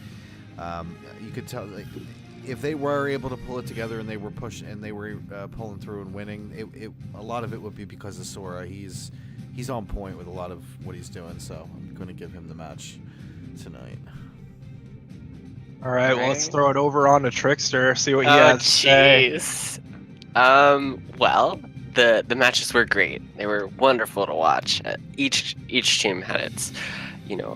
you could tell if they were able to pull it together and they were pushing and they were pulling through and winning, a lot of it would be because of Sora. He's on point with a lot of what he's doing, so I'm going to give him the match tonight. All right, well, let's throw it over on to Trickster, see what he Oh, has to say. jeez. Well, the matches were great. They were wonderful to watch. Each team had its,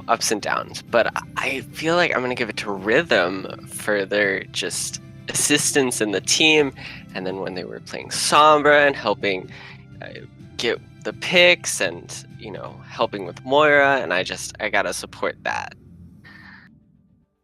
ups and downs. But I feel like I'm gonna give it to Rhythm for their just assistance in the team, and then when they were playing Sombra and helping get the picks, and helping with Moira, and I gotta support that.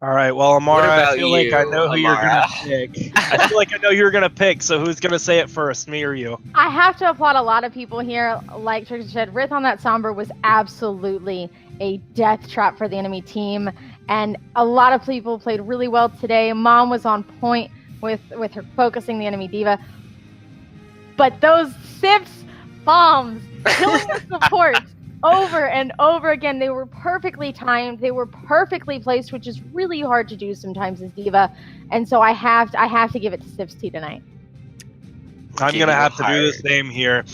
All right, well, Amara, I about feel like I know who you're Amara? going to pick. I feel like I know who you're going to pick, so who's going to say it first, me or you? I have to applaud a lot of people here. Like Trickster said, Rith on that Sombra was absolutely a death trap for the enemy team. And a lot of people played really well today. Mom was on point with her focusing the enemy diva. But those Sips bombs, killing the support over and over again, they were perfectly timed. They were perfectly placed, which is really hard to do sometimes as diva. And so I have to give it to Sips T tonight. I'm going to have to do the same here.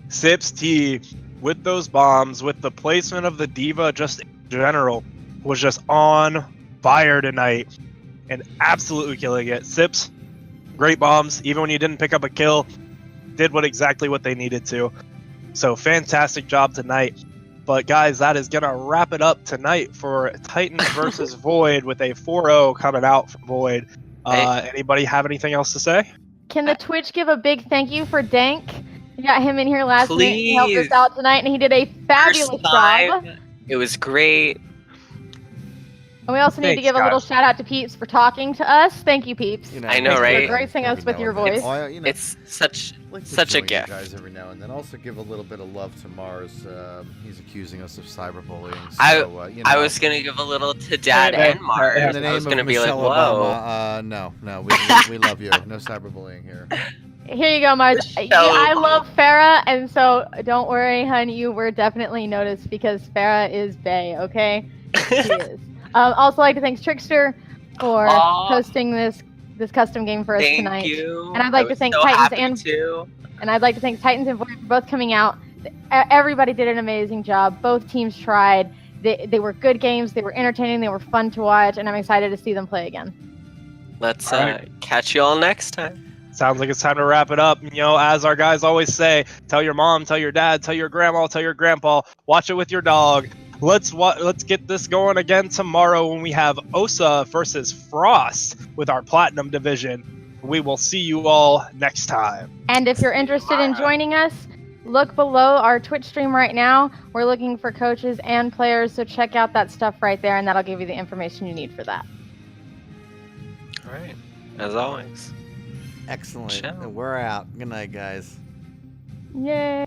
Sips T, with those bombs, with the placement of the diva just in general, was just on fire tonight and absolutely killing it. Sips, great bombs, even when you didn't pick up a kill, did exactly what they needed to. So fantastic job tonight. But guys, that is going to wrap it up tonight for Titans versus Void, with a 4-0 coming out from Void. Anybody have anything else to say? Can the Twitch give a big thank you for Dank? We got him in here last night. He helped us Please. out tonight, and he did a fabulous First job. time, it was great. And we also need to Thanks, give a little guys. shout out to Peeps for talking to us. Thank you, Peeps. I know, For right? gracing us with your voice. It's such Like to such a join you gift. guys every now and then. Also give a little bit of love to Mars. He's accusing us of cyberbullying. I- So, I was gonna give a little to Dad Hey, and Mars. in the I name was of gonna be like, Michelle whoa. Obama, no, we love you. No cyberbullying here. Here you go, Mars. I love Farah, and so don't worry, hun. You were definitely noticed because Farah is bae, okay? She is. Also like to thank Trickster for Aw. hosting this custom game for us Thank tonight. you. And I'd like I to was thank so Titans happy and- too. And I'd like to thank Titans and Void for both coming out. Everybody did an amazing job. Both teams tried. They were good games. They were entertaining. They were fun to watch, and I'm excited to see them play again. Let's All right. catch you all next time. Sounds like it's time to wrap it up. As our guys always say, tell your mom, tell your dad, tell your grandma, tell your grandpa, watch it with your dog. Let's get this going again tomorrow when we have O.C.C versus Frost with our Platinum division. We will see you all next time. And if you're interested in joining us, look below our Twitch stream right now. We're looking for coaches and players, so check out that stuff right there, and that'll give you the information you need for that. All right. As always. Excellent. Ciao. And we're out. Good night, guys. Yay!